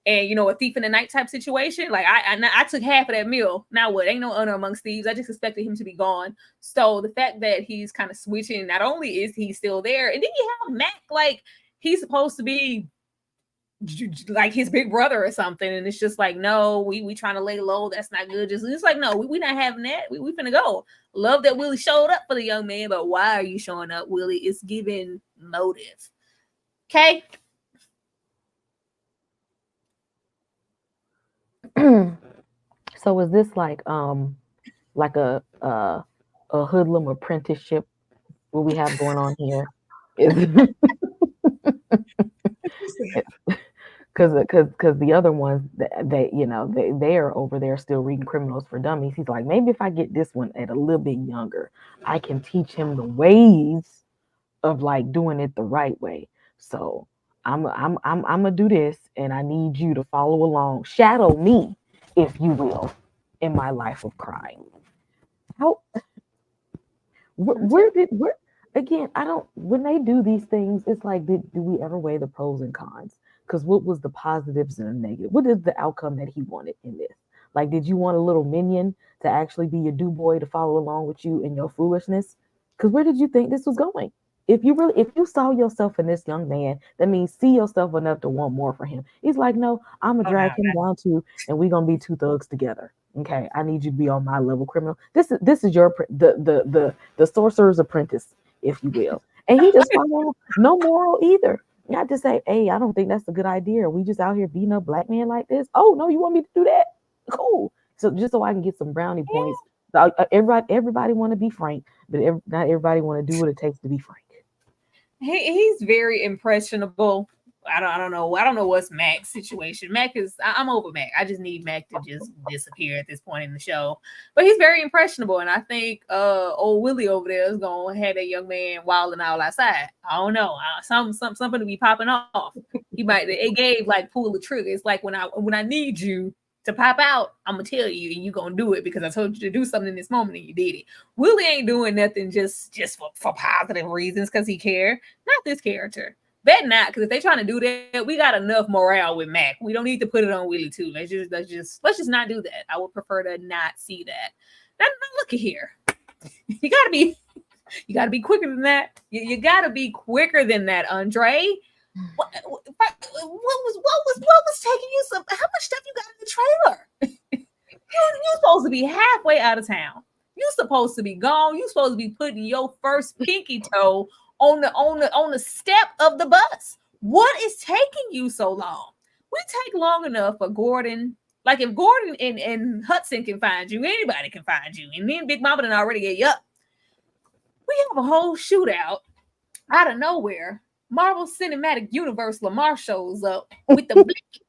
And, a thief in the night type situation. Like, I took half of that meal. Now what? Ain't no honor amongst thieves. I just expected him to be gone. So the fact that he's kind of switching, not only is he still there, and then you have Mac, like, he's supposed to be like his big brother or something. And it's just like, no, we trying to lay low. That's not good. It's like, no, we not having that. We finna go. Love that Willie showed up for the young man, but why are you showing up, Willie? It's giving motive. Okay? So is this like a hoodlum apprenticeship what we have going on here? Because the other ones they are over there still reading Criminals for Dummies. He's like, maybe if I get this one at a little bit younger, I can teach him the ways of like doing it the right way. So I'm gonna do this, and I need you to follow along, shadow me, if you will, in my life of crime. Again, I don't, when they do these things, it's like, do we ever weigh the pros and cons? Because what was the positives and the negative? What is the outcome that he wanted in this? Like, did you want a little minion to actually be your do boy to follow along with you in your foolishness? Because where did you think this was going? If you saw yourself in this young man, that means see yourself enough to want more for him. He's like, no, I'm gonna drag him down too, and we're gonna be 2 thugs together. Okay, I need you to be on my level, criminal. This is your the sorcerer's apprentice, if you will. And he just followed no moral either. Not to say, hey, I don't think that's a good idea. We just out here beating up black men like this. Oh no, you want me to do that? Cool. So just so I can get some brownie points. So everybody want to be frank, but not everybody want to do what it takes to be frank. He's very impressionable. I don't know what's Mac's situation. I'm over Mac. I just need Mac to just disappear at this point in the show. But he's very impressionable, and I think old Willie over there is gonna have that young man wilding out outside. I don't know. Something to be popping off. It gave like pull the trigger. It's like when I need you to pop out, I'm gonna tell you, and you gonna do it because I told you to do something in this moment, and you did it. Willie ain't doing nothing just for positive reasons because he cared. Not this character. Bet not, because if they trying to do that, we got enough morale with Mac. We don't need to put it on Willie too. Let's just not do that. I would prefer to not see that. Now look at here. You gotta be quicker than that. You gotta be quicker than that, Andre. What was taking you some? How much stuff you got in the trailer? You're supposed to be halfway out of town. You supposed to be gone. You supposed to be putting your first pinky toe on the step of the bus. What is taking you so long? We take long enough for Gordon. Like if Gordon and Hudson can find you, anybody can find you. And me and Big Mama done already get you up. We have a whole shootout out of nowhere. Marvel Cinematic Universe Lamar shows up with the blanket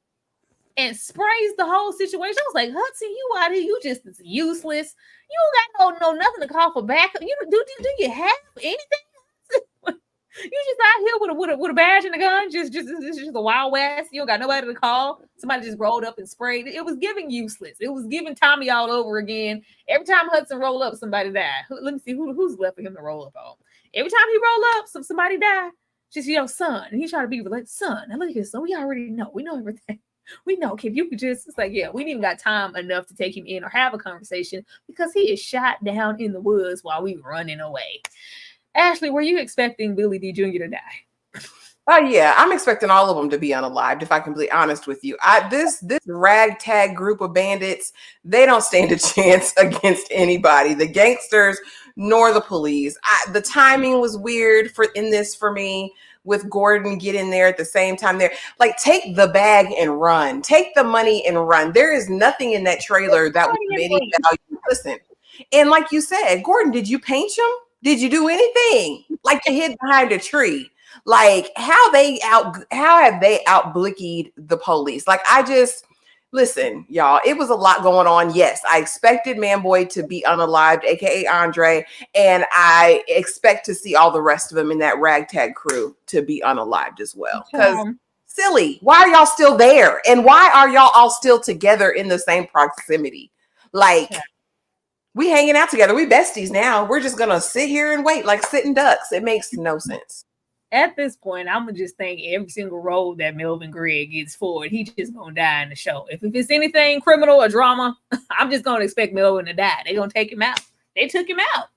and sprays the whole situation. I was like, Hudson, you out here, you just useless. You don't got no nothing to call for backup. You do you have anything? You just out here with a badge and a gun, just the Wild West. You don't got nobody to call. Somebody just rolled up and sprayed. It was giving useless. It was giving Tommy all over again. Every time Hudson rolled up, somebody died. Let me see who's left for him to roll up on. Every time he rolled up, somebody died. Just son, and he tried to be like son. Now look at this, son. We already know. We know everything. We know. If you could just, it's like, yeah, we didn't even got time enough to take him in or have a conversation because he is shot down in the woods while we running away. Ashley, were you expecting Billy D. Jr. to die? Oh yeah, I'm expecting all of them to be unalived, if I can be honest with you. This ragtag group of bandits, they don't stand a chance against anybody. The gangsters nor the police. The timing was weird in this for me, with Gordon getting there at the same time there. Like, take the bag and run. Take the money and run. There is nothing in that trailer that was of any value. Listen, and like you said, Gordon, did you paint him? Did you do anything? Like you hid behind a tree. Like how have they outblickied the police? Like listen, y'all, it was a lot going on. Yes, I expected Manboy to be unalived, aka Andre, and I expect to see all the rest of them in that ragtag crew to be unalived as well. Because silly, why are y'all still there? And why are y'all all still together in the same proximity? Like, we hanging out together. We besties now. We're just gonna sit here and wait like sitting ducks. It makes no sense. At this point, I'm gonna just think every single role that Melvin Gregg gets forward, he's just gonna die in the show. If it's anything criminal or drama, I'm just gonna expect Melvin to die. They're gonna take him out. They took him out.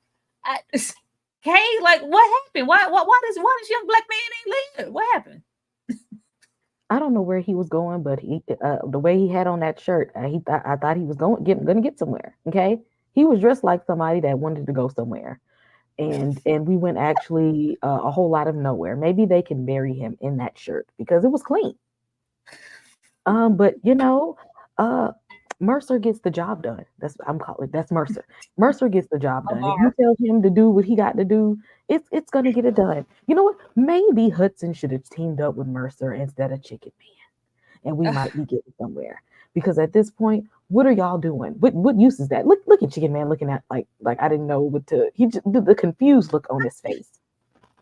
Kay, like, what happened? Why does young black man ain't live? What happened? I don't know where he was going, but he the way he had on that shirt, I thought he was gonna get somewhere. Okay. He was dressed like somebody that wanted to go somewhere. And we went actually a whole lot of nowhere. Maybe they can bury him in that shirt because it was clean. But Mercer gets the job done. That's Mercer. Mercer gets the job done. If you tell him to do what he got to do, it's gonna get it done. You know what? Maybe Hudson should have teamed up with Mercer instead of Chicken Man, and we might be getting somewhere. Because at this point, what are y'all doing? What use is that? Look at Chicken Man looking at like I didn't know what to. He just the confused look on his face.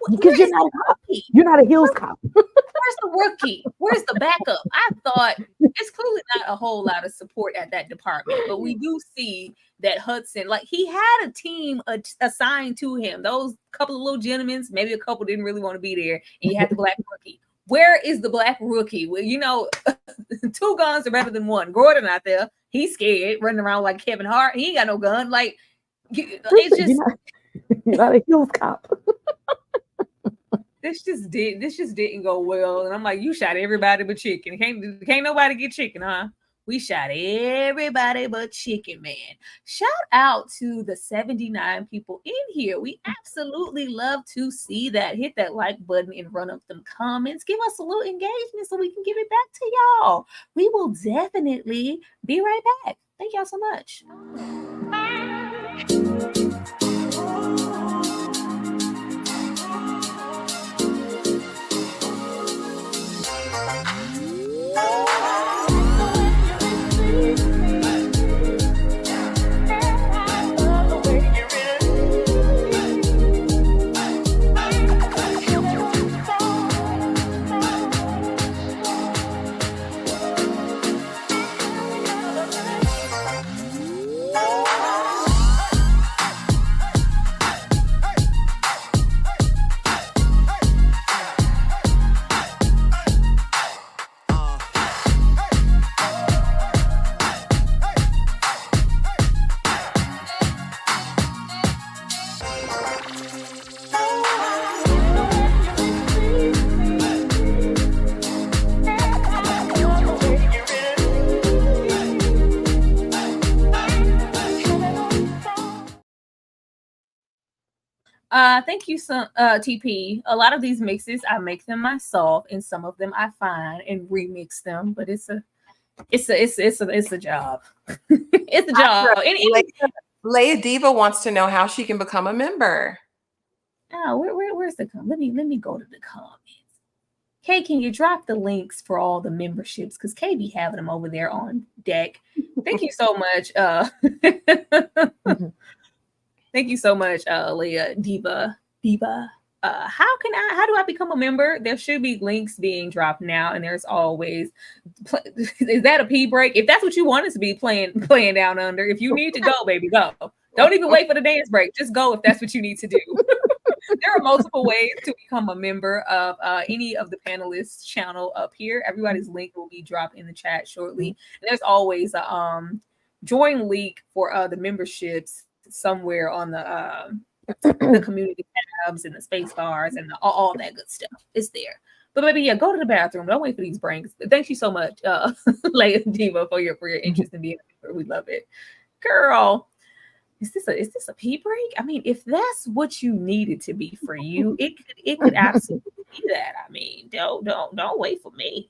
Because you're not a cop. You're not a Hills cop. Where's the rookie? Where's the backup? I thought it's clearly not a whole lot of support at that department, but we do see that Hudson, like, he had a team assigned to him. Those couple of little gentlemen, maybe a couple didn't really want to be there, and you had the black rookie. Where is the black rookie? Well, two guns are better than one. Gordon out there, he's scared, running around like Kevin Hart. He ain't got no gun. Like, it's just you're not a Hills cop. This just didn't go well. And I'm like, you shot everybody but Chicken. Can't nobody get Chicken, huh? We shot everybody but Chicken Man. Shout out to the 79 people in here. We absolutely love to see that. Hit that like button and run up them comments. Give us a little engagement so we can give it back to y'all. We will definitely be right back. Thank y'all so much. Thank you, some TP. A lot of these mixes I make them myself, and some of them I find and remix them. But it's a job. It's a job. Leia Diva wants to know how she can become a member. Oh, where's the comment? Let me go to the comments. Kay, can you drop the links for all the memberships? Because Kay be having them over there on deck. Thank you so much. Thank you so much, Leah Diva. How do I become a member? There should be links being dropped now, and there's always is that a pee break? If that's what you want us to be playing down under, if you need to go, baby, go. Don't even wait for the dance break. Just go if that's what you need to do. There are multiple ways to become a member of any of the panelists' channel up here. Everybody's link will be dropped in the chat shortly. And there's always a join link for the memberships somewhere on the community tabs and the space bars and all that good stuff. It's there. But maybe go to the bathroom. Don't wait for these breaks. Thank you so much, Leia Diva, for your interest in being a member. We love it, girl. Is this a pee break? I mean, if that's what you need it to be for you, it could absolutely be that. I mean, don't wait for me.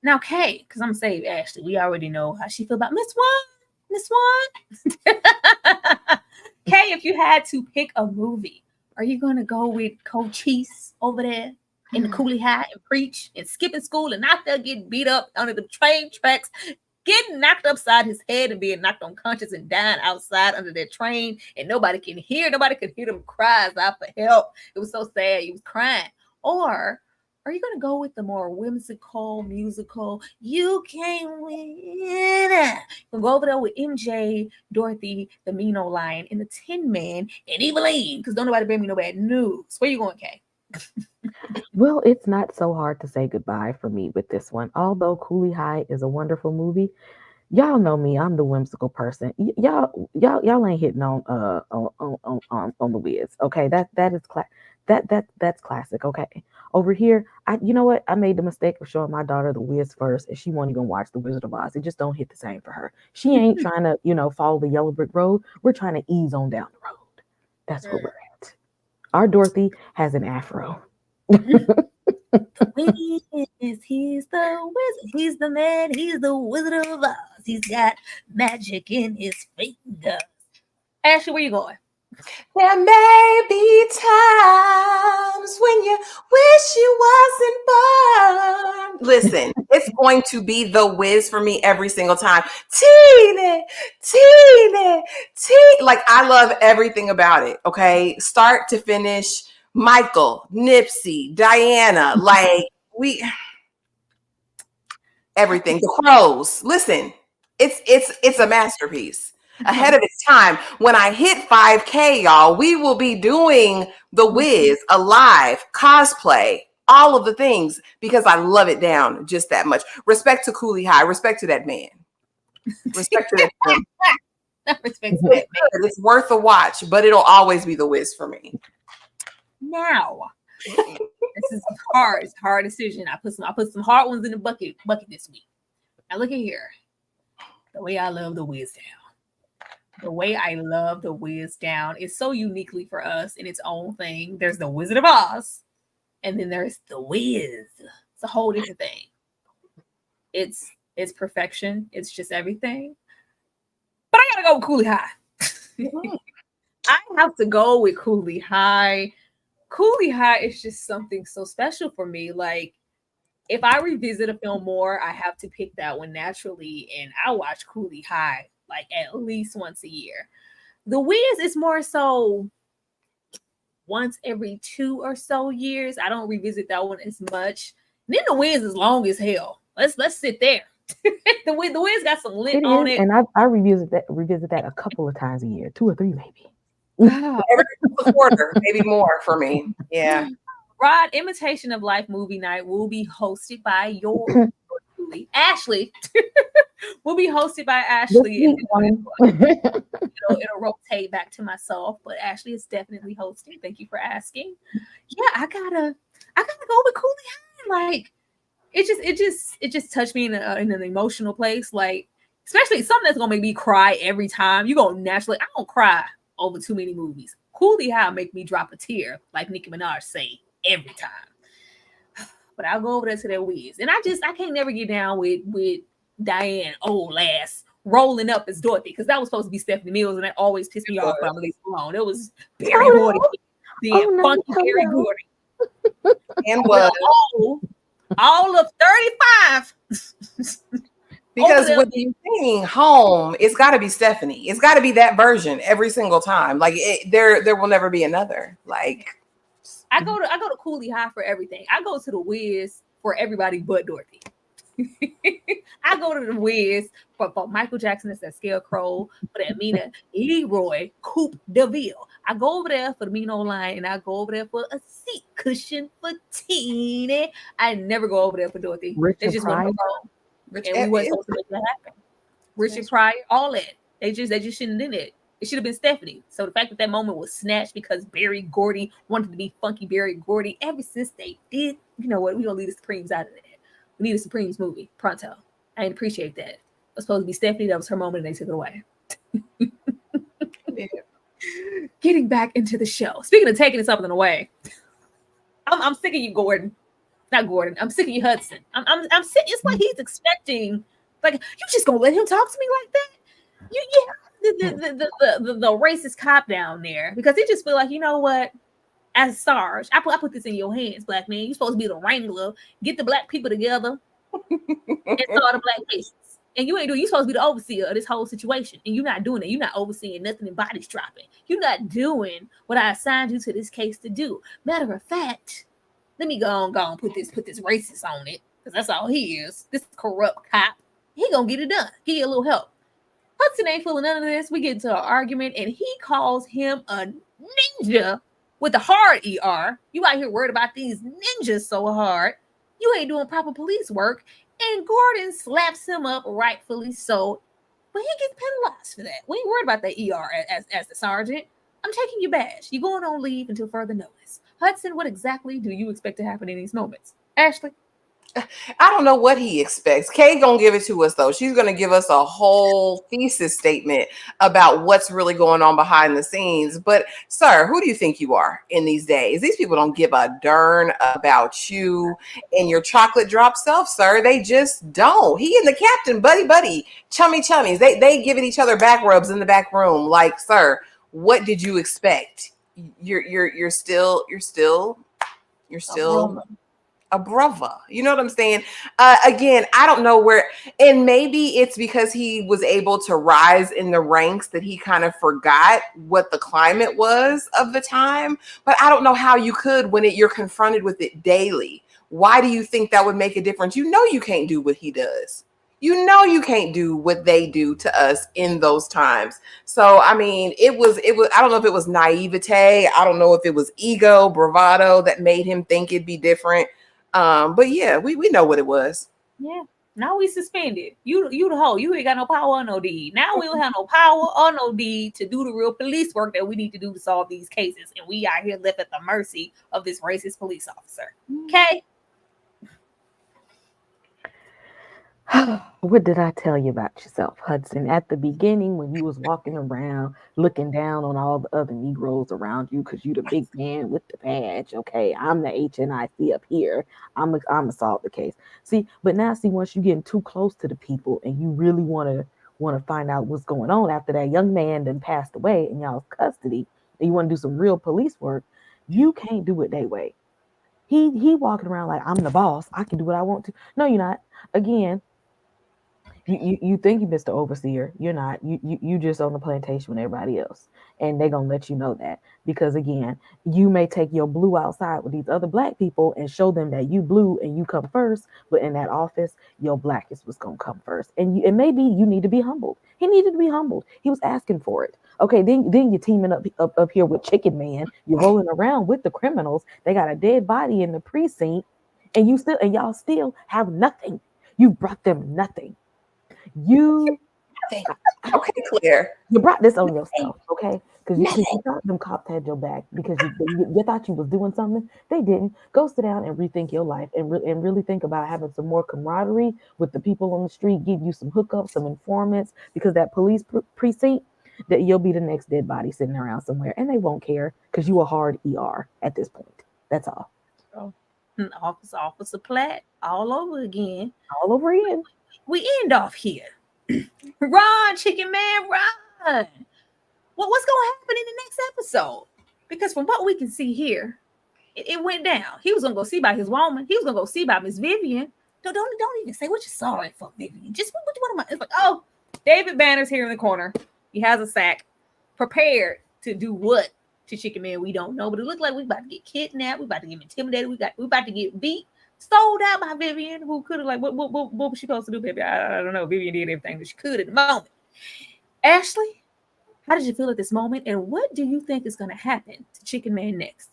Now, Kay, because I'm gonna save Ashley. We already know how she feel about Miss One. Kay, if you had to pick a movie, are you gonna go with Cochise over there in the Cooley High and preach and skipping school and out there getting beat up under the train tracks, getting knocked upside his head and being knocked unconscious and dying outside under that train, and nobody could hear them cries out for help? It was so sad, he was crying. Or are you going to go with the more whimsical, musical, you can't win? We'll go over there with MJ, Dorothy, the Mean Old Lion, and the Tin Man, and Eveline, because don't nobody bring me no bad news. Where you going, Kay? Well, it's not so hard to say goodbye for me with this one. Although Cooley High is a wonderful movie, y'all know me. I'm the whimsical person. Y'all ain't hitting on the Wiz. Okay, that is that's classic. Okay, over here, you know what? I made the mistake of showing my daughter the Wiz first, and she won't even watch the Wizard of Oz. It just don't hit the same for her. She ain't trying to follow the yellow brick road. We're trying to ease on down the road. That's where we're at. Our Dorothy has an afro. He's the wizard. He's the man. He's the Wizard of Oz. He's got magic in his fingers. Ashley, where you going? There may be times when you wish you wasn't born. Listen, it's going to be the Wiz for me every single time. Teeny. Like, I love everything about it, okay? Start to finish. Michael, Nipsey, Diana, like everything. The Crows. Listen, it's a masterpiece. Ahead of its time. When I hit 5K, y'all, we will be doing the Wiz, a live cosplay, all of the things, because I love it down just that much. Respect to Cooley High. Respect to that man. Respect to that man. Respect to that man. It's worth a watch, but it'll always be the Wiz for me. Now, this is hard. It's a hard decision. I put some hard ones in the bucket this week. Now look at here. The way I love the Wiz down. The way I love the Wiz down is so uniquely for us in its own thing. There's the Wizard of Oz, and then there's the Wiz. It's a whole different thing. It's perfection. It's just everything. But I gotta go with Cooley High. I have to go with Cooley High. Cooley High is just something so special for me. Like, if I revisit a film more, I have to pick that one naturally, and I watch Cooley High like at least once a year. The Wiz is more so once every 2 or so years. I don't revisit that one as much. And then the Wiz is long as hell. Let's sit there. the Wiz got some lit on it. And I revisit that a couple of times a year, 2 or 3 maybe. Every quarter, maybe more for me. Yeah. Rod, Imitation of Life movie night will be hosted by Ashley. Will be hosted by Ashley. It'll rotate back to myself, but Ashley is definitely hosting. Thank you for asking. Yeah, I gotta go with Cooley High. Like it just touched me in an emotional place. Like especially something that's gonna make me cry every time. You gonna naturally. I don't cry over too many movies. Cooley High make me drop a tear, like Nicki Minaj say every time. But I'll go over there to that Wiz, and I can't never get down with Diane old ass rolling up as Dorothy because that was supposed to be Stephanie Mills, and that always pissed me off. But I'm leaving alone. It was Barry Gordy, the funky Barry Gordy, and was all of 35. Because when you're saying home, it's got to be Stephanie. It's got to be that version every single time. Like there will never be another. Like I go to Cooley High for everything. I go to the Wiz for everybody but Dorothy. I go to the Wiz for Michael Jackson as that scarecrow, for that Mina Leroy Coupe de Ville. I go over there for the mean old line, and I go over there for a seat cushion for Teeny. I never go over there for Dorothy. It's just one wrong. And we wasn't supposed to make that happen. Richard Pryor, all that. They just shouldn't have done it. It should have been Stephanie. So the fact that moment was snatched because Barry Gordy wanted to be funky Barry Gordy, ever since they did, you know what? We gonna leave the Supremes out of that. We need a Supremes movie pronto. I didn't appreciate that. It was supposed to be Stephanie. That was her moment, and they took it away. Getting back into the show. Speaking of taking something away, I'm sick of you, Gordon. Not Gordon. I'm sick of you, Hudson. I'm sick. It's like he's expecting, like, you just gonna let him talk to me like that? The racist cop down there, because he just feel like, you know what? As Sarge, I put this in your hands, black man. You're supposed to be the wrangler, get the black people together, and start the black cases. And you ain't doing. You're supposed to be the overseer of this whole situation, and you're not doing it. You're not overseeing nothing and bodies dropping. You're not doing what I assigned you to this case to do. Matter of fact, let me go on put this racist on it, because that's all he is. This corrupt cop. He gonna get it done. Give you a little help. Hudson ain't feeling none of this. We get into an argument, and he calls him a ninja with a hard ER. You out here worried about these ninjas so hard. You ain't doing proper police work. And Gordon slaps him up, rightfully so. But he gets penalized for that. We ain't worried about that ER as the sergeant. I'm taking your badge. You're going on leave until further notice. Hudson, what exactly do you expect to happen in these moments? Ashley? I don't know what he expects. Kay gonna give it to us though. She's gonna give us a whole thesis statement about what's really going on behind the scenes. But sir, who do you think you are in these days? These people don't give a darn about you and your chocolate drop self, sir. They just don't. He and the captain, buddy, chummies. They giving each other back rubs in the back room. Like, sir, what did you expect? You're still a brother. You know what I'm saying? Again, I don't know where, and maybe it's because he was able to rise in the ranks that he kind of forgot what the climate was of the time. But I don't know how you could when you're confronted with it daily. Why do you think that would make a difference? You know you can't do what he does. You know you can't do what they do to us in those times. So, I mean, it was, I don't know if it was naivete. I don't know if it was ego, bravado that made him think it'd be different. But yeah, we know what it was. Yeah. Now we suspended. You the hoe. You ain't got no power or no deed. Now we don't have no power or no deed to do the real police work that we need to do to solve these cases. And we are here left at the mercy of this racist police officer. Okay. What did I tell you about yourself, Hudson? At the beginning, when you was walking around looking down on all the other Negroes around you, because you the big man with the badge, okay? I'm the HNIC up here. I'm a solve the case. See, but now see, once you're getting too close to the people and you really want to find out what's going on after that young man then passed away in y'all's custody, and you want to do some real police work, you can't do it that way. He walking around like, I'm the boss. I can do what I want to. No, you're not. Again, you think you're Mr. Overseer. You're not. You just on the plantation with everybody else. And they're going to let you know that. Because, again, you may take your blue outside with these other black people and show them that you blue and you come first. But in that office, your blackest was going to come first. And maybe you need to be humbled. He needed to be humbled. He was asking for it. Okay, then you're teaming up here with Chicken Man. You're rolling around with the criminals. They got a dead body in the precinct. And y'all still have nothing. You brought them nothing. Okay, clear. You brought this on yourself, okay? Because you thought them cops had your back because you thought you was doing something. They didn't. Go sit down and rethink your life and really think about having some more camaraderie with the people on the street, give you some hookups, some informants, because that police precinct, that you'll be the next dead body sitting around somewhere and they won't care because you a hard ER at this point. That's all. Oh, Officer Platt all over again. All over again. We end off here. Run, Chicken Man, run. Well, what's going to happen in the next episode? Because from what we can see here, it went down. He was going to go see about his woman. He was going to go see about Miss Vivian. Don't even say what you saw it for, Vivian. Just what am I? It's like, oh, David Banner's here in the corner. He has a sack, prepared to do what to Chicken Man? We don't know, but it looked like we about to get kidnapped. We about to get intimidated. We about to get beat, sold out by Vivian, who could have what was she supposed to do, baby? I don't know. Vivian did everything that she could at the moment. Ashley, how did you feel at this moment, and what do you think is going to happen to Chicken Man next?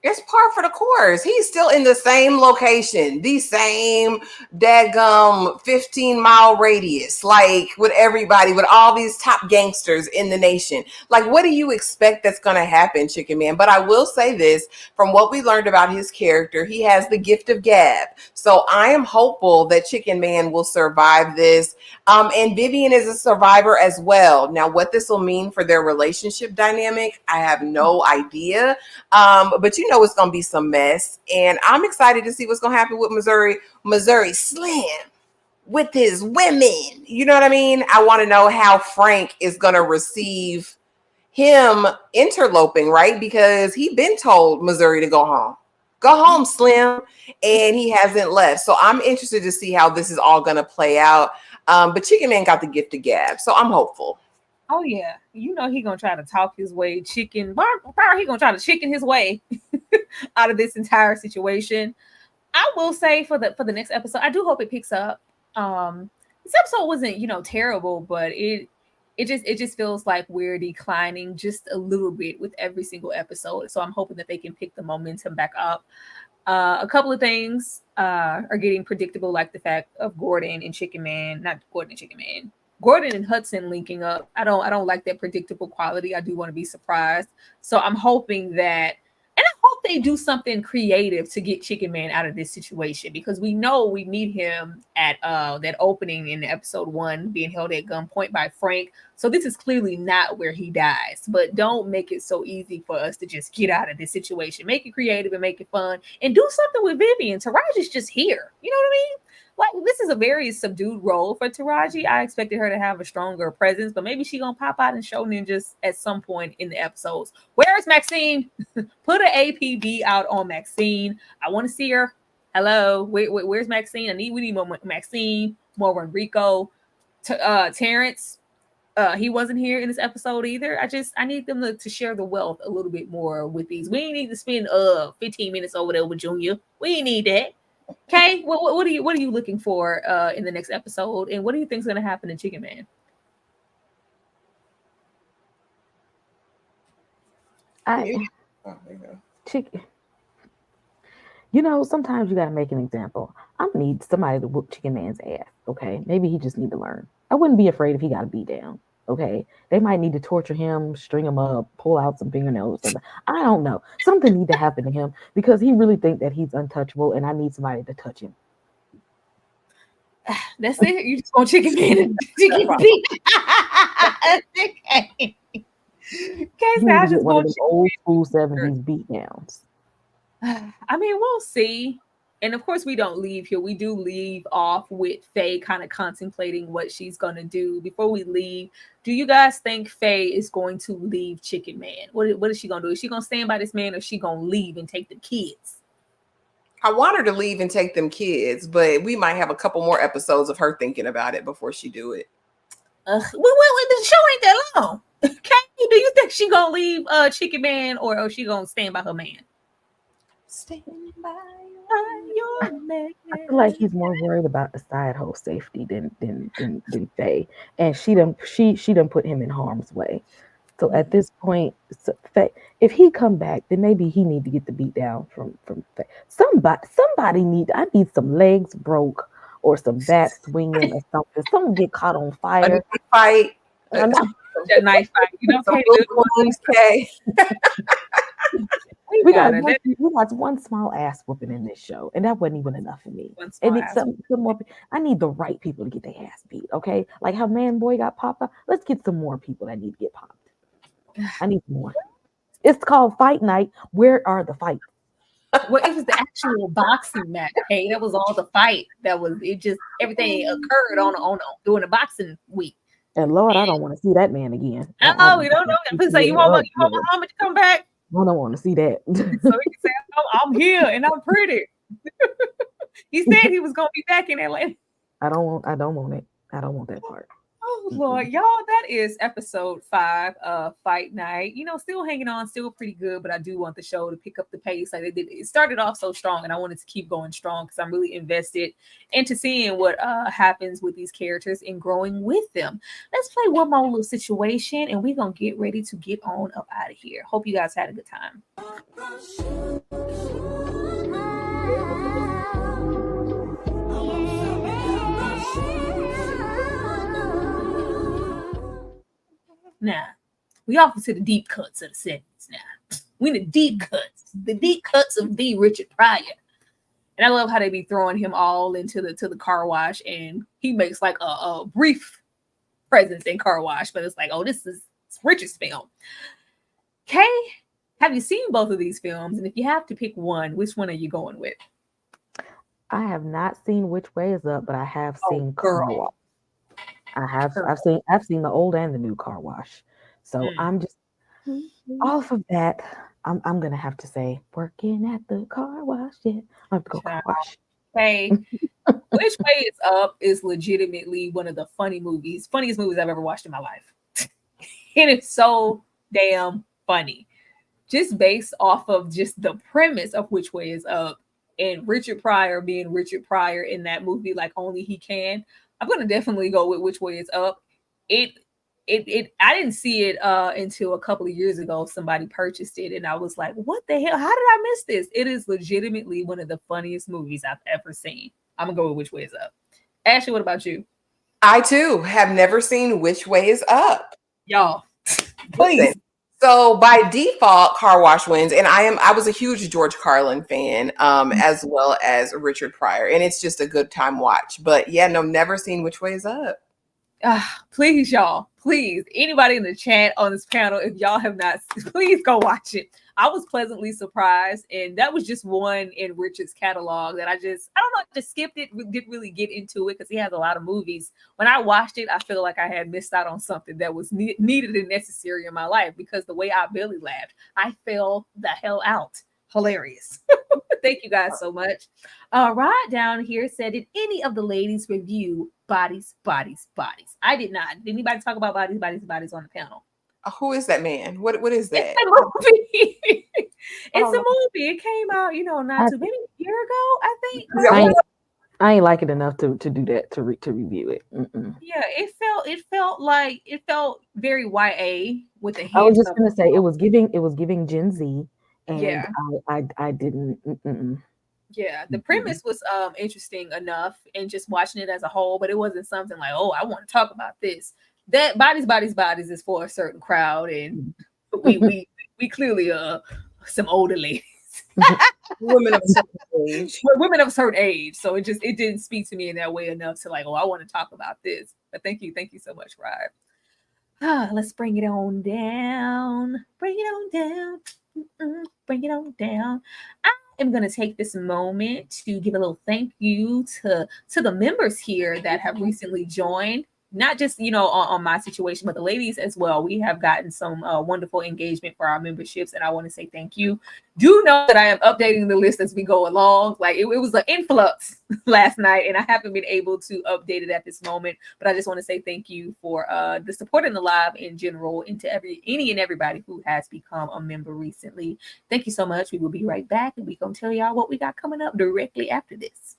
It's par for the course. He's still in the same location, the same daggum 15-mile radius, like with everybody, with all these top gangsters in the nation. Like, what do you expect that's going to happen, Chicken Man? But I will say this, from what we learned about his character, he has the gift of gab. So I am hopeful that Chicken Man will survive this. And Vivian is a survivor as well. Now, what this will mean for their relationship dynamic, I have no idea. But you know it's going to be some mess. And I'm excited to see what's going to happen with Missouri Slim with his women. You know what I mean? I want to know how Frank is going to receive him interloping, right? Because he been told Missouri to go home. Go home, Slim. And he hasn't left. So I'm interested to see how this is all going to play out. But Chicken Man got the gift of gab. So I'm hopeful. Oh yeah, you know he gonna try to talk his way, he gonna try to chicken his way out of this entire situation. I will say for the next episode, I do hope it picks up. This episode wasn't terrible, but it just feels like we're declining just a little bit with every single episode. So I'm hoping that they can pick the momentum back up. A couple of things are getting predictable, like the fact of Gordon and Hudson linking up. I don't like that predictable quality. I do want to be surprised. So I'm hoping that, and I hope they do something creative to get Chicken Man out of this situation, because we know we meet him at that opening in episode 1, being held at gunpoint by Frank. So this is clearly not where he dies, but don't make it so easy for us to just get out of this situation. Make it creative and make it fun, and do something with Vivian. Taraji's just here. You know what I mean? Like, this is a very subdued role for Taraji. I expected her to have a stronger presence, but maybe she gonna pop out and show ninjas at some point in the episodes. Where's Maxine? Put an APB out on Maxine. I want to see her. Hello, where's Maxine? We need more Maxine, more Enrico, Terrence. He wasn't here in this episode either. I need them to share the wealth a little bit more with these. We need to spend 15 minutes over there with Junior. We need that. Okay, what are you looking for in the next episode, and what do you think is going to happen in Chicken Man? Chicken. Sometimes you got to make an example. I need somebody to whoop Chicken Man's ass. Okay, maybe he just need to learn. I wouldn't be afraid if he got to beat down. Okay, they might need to torture him, string him up, pull out some fingernails. I don't know. Something need to happen to him because he really think that he's untouchable, and I need somebody to touch him. That's it. You just want Chicken Man to get beat. Okay. So I just one of those old school 70s beat downs. I mean, we'll see. And of course, we don't leave here. We do leave off with Faye kind of contemplating what she's going to do. Before we leave, do you guys think Faye is going to leave Chicken Man? What is she going to do? Is she going to stand by this man, or is she going to leave and take the kids? I want her to leave and take them kids, but we might have a couple more episodes of her thinking about it before she do it. The show ain't that long. Okay, do you think she going to leave Chicken Man, or she going to stand by her man? Stand by your man. I feel like he's more worried about the side hoe safety than Faye, and she done put him in harm's way. So at this point, Faye, if he come back, then maybe he need to get the beat down from Faye. Somebody I need some legs broke or some bats swinging or something. Someone get caught on fire. Fight. a knife fight. You know, Some Kay, little ones, Kay. We got one small ass whooping in this show, and that wasn't even enough for me. And it's some more. I need the right people to get their ass beat. Okay, like how Man Boy got popped up. Let's get some more people that need to get popped. I need more. It's called Fight Night. Where are the fights? Well, it was the actual boxing match. Hey, that was all the fight. That was it. Just everything occurred on during the boxing week. And Lord, I don't want to see that man again. Oh, we don't know. So you want Muhammad to come back? I don't want to see that. So he can say, I'm here and I'm pretty. He said he was gonna be back in Atlanta. I don't want it. I don't want that part. Oh Lord, y'all, that is episode 5 of Fight Night. You know, still hanging on, still pretty good, but I do want the show to pick up the pace. Like they did, it started off so strong, and I wanted to keep going strong because I'm really invested into seeing what happens with these characters and growing with them. Let's play one more little situation, and we're gonna get ready to get on up out of here. Hope you guys had a good time. Now, we off into the deep cuts of the 70s now. We in the deep cuts of the Richard Pryor. And I love how they be throwing him all into the car wash, and he makes like a brief presence in car wash, but it's like, oh, this is Richard's film. Kay, have you seen both of these films? And if you have to pick one, which one are you going with? I have not seen Which Way Is Up, but I have seen Car Wash. I've seen the old and the new Car Wash. So I'm just off of that. I'm gonna have to say working at the car wash. Yeah, I have to go car wash. Hey, Which Way Is Up is legitimately one of the funniest movies I've ever watched in my life. It is so damn funny. Just based off of just the premise of Which Way Is Up and Richard Pryor being Richard Pryor in that movie like only he can. I'm gonna definitely go with Which Way Is Up. I didn't see it until a couple of years ago. Somebody purchased it, and I was like, "What the hell? How did I miss this?" It is legitimately one of the funniest movies I've ever seen. I'm gonna go with Which Way Is Up. Ashley, what about you? I too have never seen Which Way Is Up. Y'all, please. Listen. So by default, Car Wash wins, and I was a huge George Carlin fan, as well as Richard Pryor, and it's just a good time watch. But yeah, no, never seen Which Way Is Up. Please, y'all, please, anybody in the chat on this panel, if y'all have not, please go watch it. I was pleasantly surprised, and that was just one in Richard's catalog that I don't know, I just skipped it, didn't really get into it because he has a lot of movies. When I watched it, I feel like I had missed out on something that was needed and necessary in my life because the way I barely laughed, I fell the hell out. Hilarious. Thank you guys so much. Rod down here said, did any of the ladies review Bodies, Bodies, Bodies? I did not. Did anybody talk about Bodies, Bodies, Bodies on the panel? Who is that man? What is that? It's a movie. It's a movie. It came out, not too maybe a year ago, I think. I ain't like it enough to do that to review it. Mm-mm. Yeah, it felt very YA with the. I was just gonna say it was giving Gen Z, and yeah. I didn't. Mm-mm. Yeah, the premise was interesting enough, and just watching it as a whole, but it wasn't something like, oh, I want to talk about this. That Bodies, Bodies, Bodies is for a certain crowd, and we clearly some older ladies. Women of a certain age. We're women of a certain age, so it didn't speak to me in that way enough to like, oh, I want to talk about this. But thank you so much, Ryan. Let's bring it on down. Bring it on down. Bring it on down. I am going to take this moment to give a little thank you to the members here that have recently joined. Not just, on my situation, but the ladies as well. We have gotten some wonderful engagement for our memberships, and I want to say thank you. Do know that I am updating the list as we go along. Like it was an influx last night, and I haven't been able to update it at this moment. But I just want to say thank you for the support in the live in general, and to any and everybody who has become a member recently. Thank you so much. We will be right back, and we're going to tell y'all what we got coming up directly after this.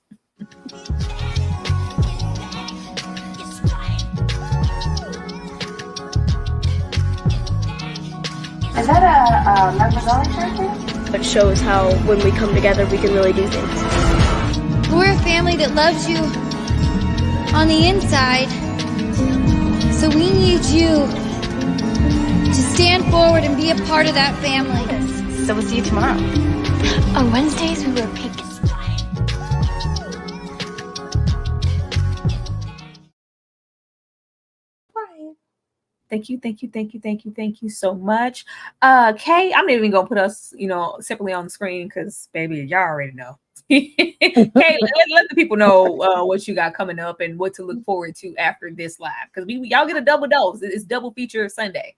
Is that a members only shirt? It shows how when we come together we can really do things. We're a family that loves you on the inside, so we need you to stand forward and be a part of that family. So we'll see you tomorrow. On Wednesdays, we wear pink. Thank you so much. Kay, I'm not even gonna put us, separately on the screen because baby, y'all already know. Kay, let the people know what you got coming up and what to look forward to after this live. Because y'all get a double dose. It's double feature Sunday.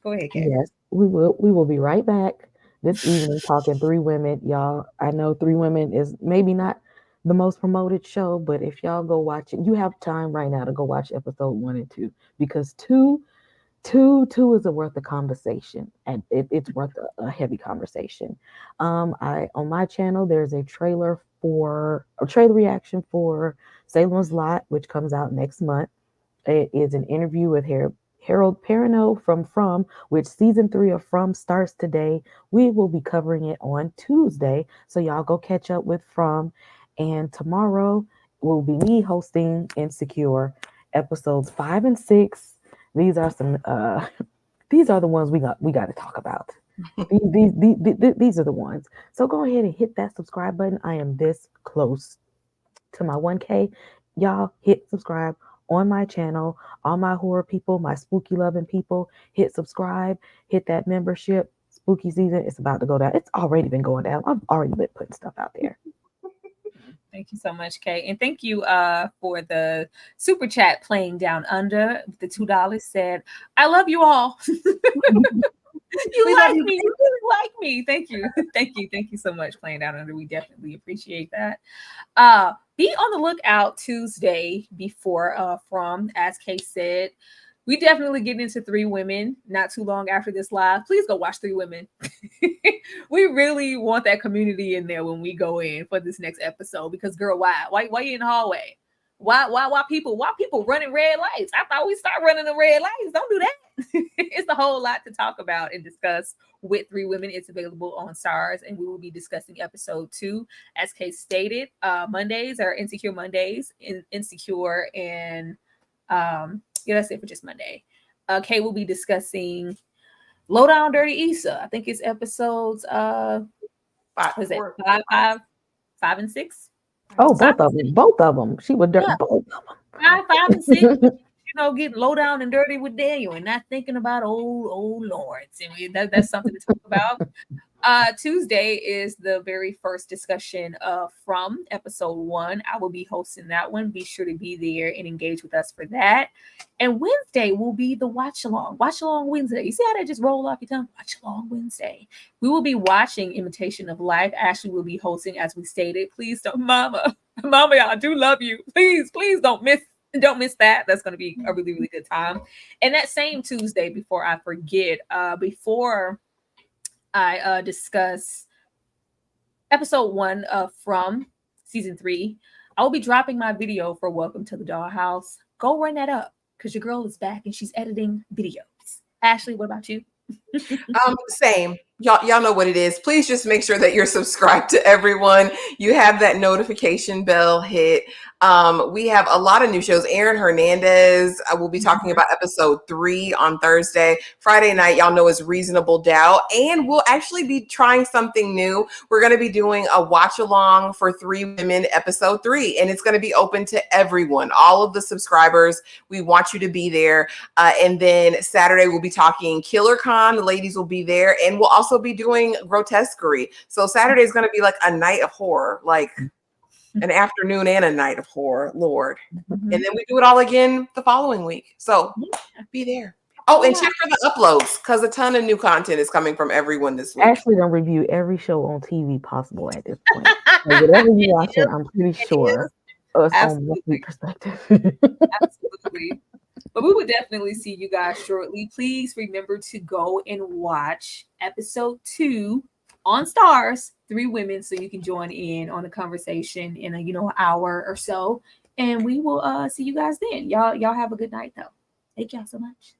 Go ahead, Kay. Yes, we will be right back this evening talking Three Women. Y'all, I know Three Women is maybe not the most promoted show, but if y'all go watch it, you have time right now to go watch episode 1 and 2 because two is worth a conversation, and it's worth a heavy conversation. I on my channel there's a trailer reaction for Salem's Lot, which comes out next month. It is an interview with Harold Perrineau from which season 3 of From starts today. We will be covering it on Tuesday, so y'all go catch up with From. And tomorrow will be me hosting Insecure episodes 5 and 6. These are the ones we got to talk about. These are the ones. So go ahead and hit that subscribe button. I am this close to my 1K. Y'all hit subscribe on my channel. All my horror people, my spooky loving people, hit subscribe, hit that membership. Spooky season is about to go down. It's already been going down. I've already been putting stuff out there. Thank you so much, Kay. And thank you for the super chat playing down under. The $2 said, I love you all. You like me. You really like me. Thank you. Thank you so much playing down under. We definitely appreciate that. Be on the lookout Tuesday before From, as Kay said. We definitely get into Three Women not too long after this live. Please go watch Three Women. We really want that community in there when we go in for this next episode because, girl, why you in the hallway? Why people running red lights? I thought we start running the red lights. Don't do that. It's a whole lot to talk about and discuss with Three Women. It's available on Stars, and we will be discussing episode 2, as Kay stated. Mondays are Insecure Mondays, Insecure, and that's it for just Monday. Kay will be discussing Low Down Dirty Issa. I think it's episodes 5 and 6. Oh, both of them. She was dirty. Both of them. 5 and 6. Getting low down and dirty with Daniel and not thinking about old Lawrence. And that's something to talk about. Tuesday is the very first discussion from episode 1. I will be hosting that one. Be sure to be there and engage with us for that. And Wednesday will be the watch along Wednesday. You see how they just roll off your tongue? Watch along Wednesday. We will be watching Imitation of Life. Ashley will be hosting, as we stated. Please don't, Mama, I do love you. Please don't miss that. That's going to be a really, really good time. And that same Tuesday, before I forget, before I discuss episode 1 from season 3, I will be dropping my video for Welcome to the Dollhouse. Go run that up because your girl is back and she's editing videos. Ashley, what about you? Same. Y'all know what it is. Please just make sure that you're subscribed to everyone. You have that notification bell hit. We have a lot of new shows. Aaron Hernandez, I will be talking about episode 3 on Thursday. Friday night, y'all know, is Reasonable Doubt. And we'll actually be trying something new. We're going to be doing a watch along for Three Women episode 3. And it's going to be open to everyone, all of the subscribers. We want you to be there. And then Saturday, we'll be talking Killer Con. The ladies will be there. And we'll also be doing Grotesquerie. So Saturday is going to be like a night of horror, like an afternoon and a night of horror, Lord. And then we do it all again the following week. So be there. Oh, and check for the uploads because a ton of new content is coming from everyone this week. Ashley don't review every show on TV possible at this point. So whatever you watch, I'm pretty sure us on monthly perspective. Absolutely. But we will definitely see you guys shortly. Please remember to go and watch episode 2 on Stars, Three Women, so you can join in on the conversation in an hour or so. And we will see you guys then. Y'all have a good night though. Thank y'all so much.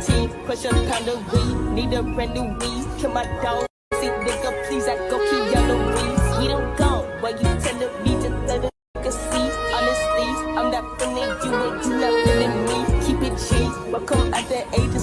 tea, crush a pound of weed, need a brand new weed, kill my dog, see nigga, please, I go Keanu Reeves. We don't go, why you telling me just let a nigga see? Honestly, I'm not feeling you and you not feeling me. Keep it cheap, welcome at the age of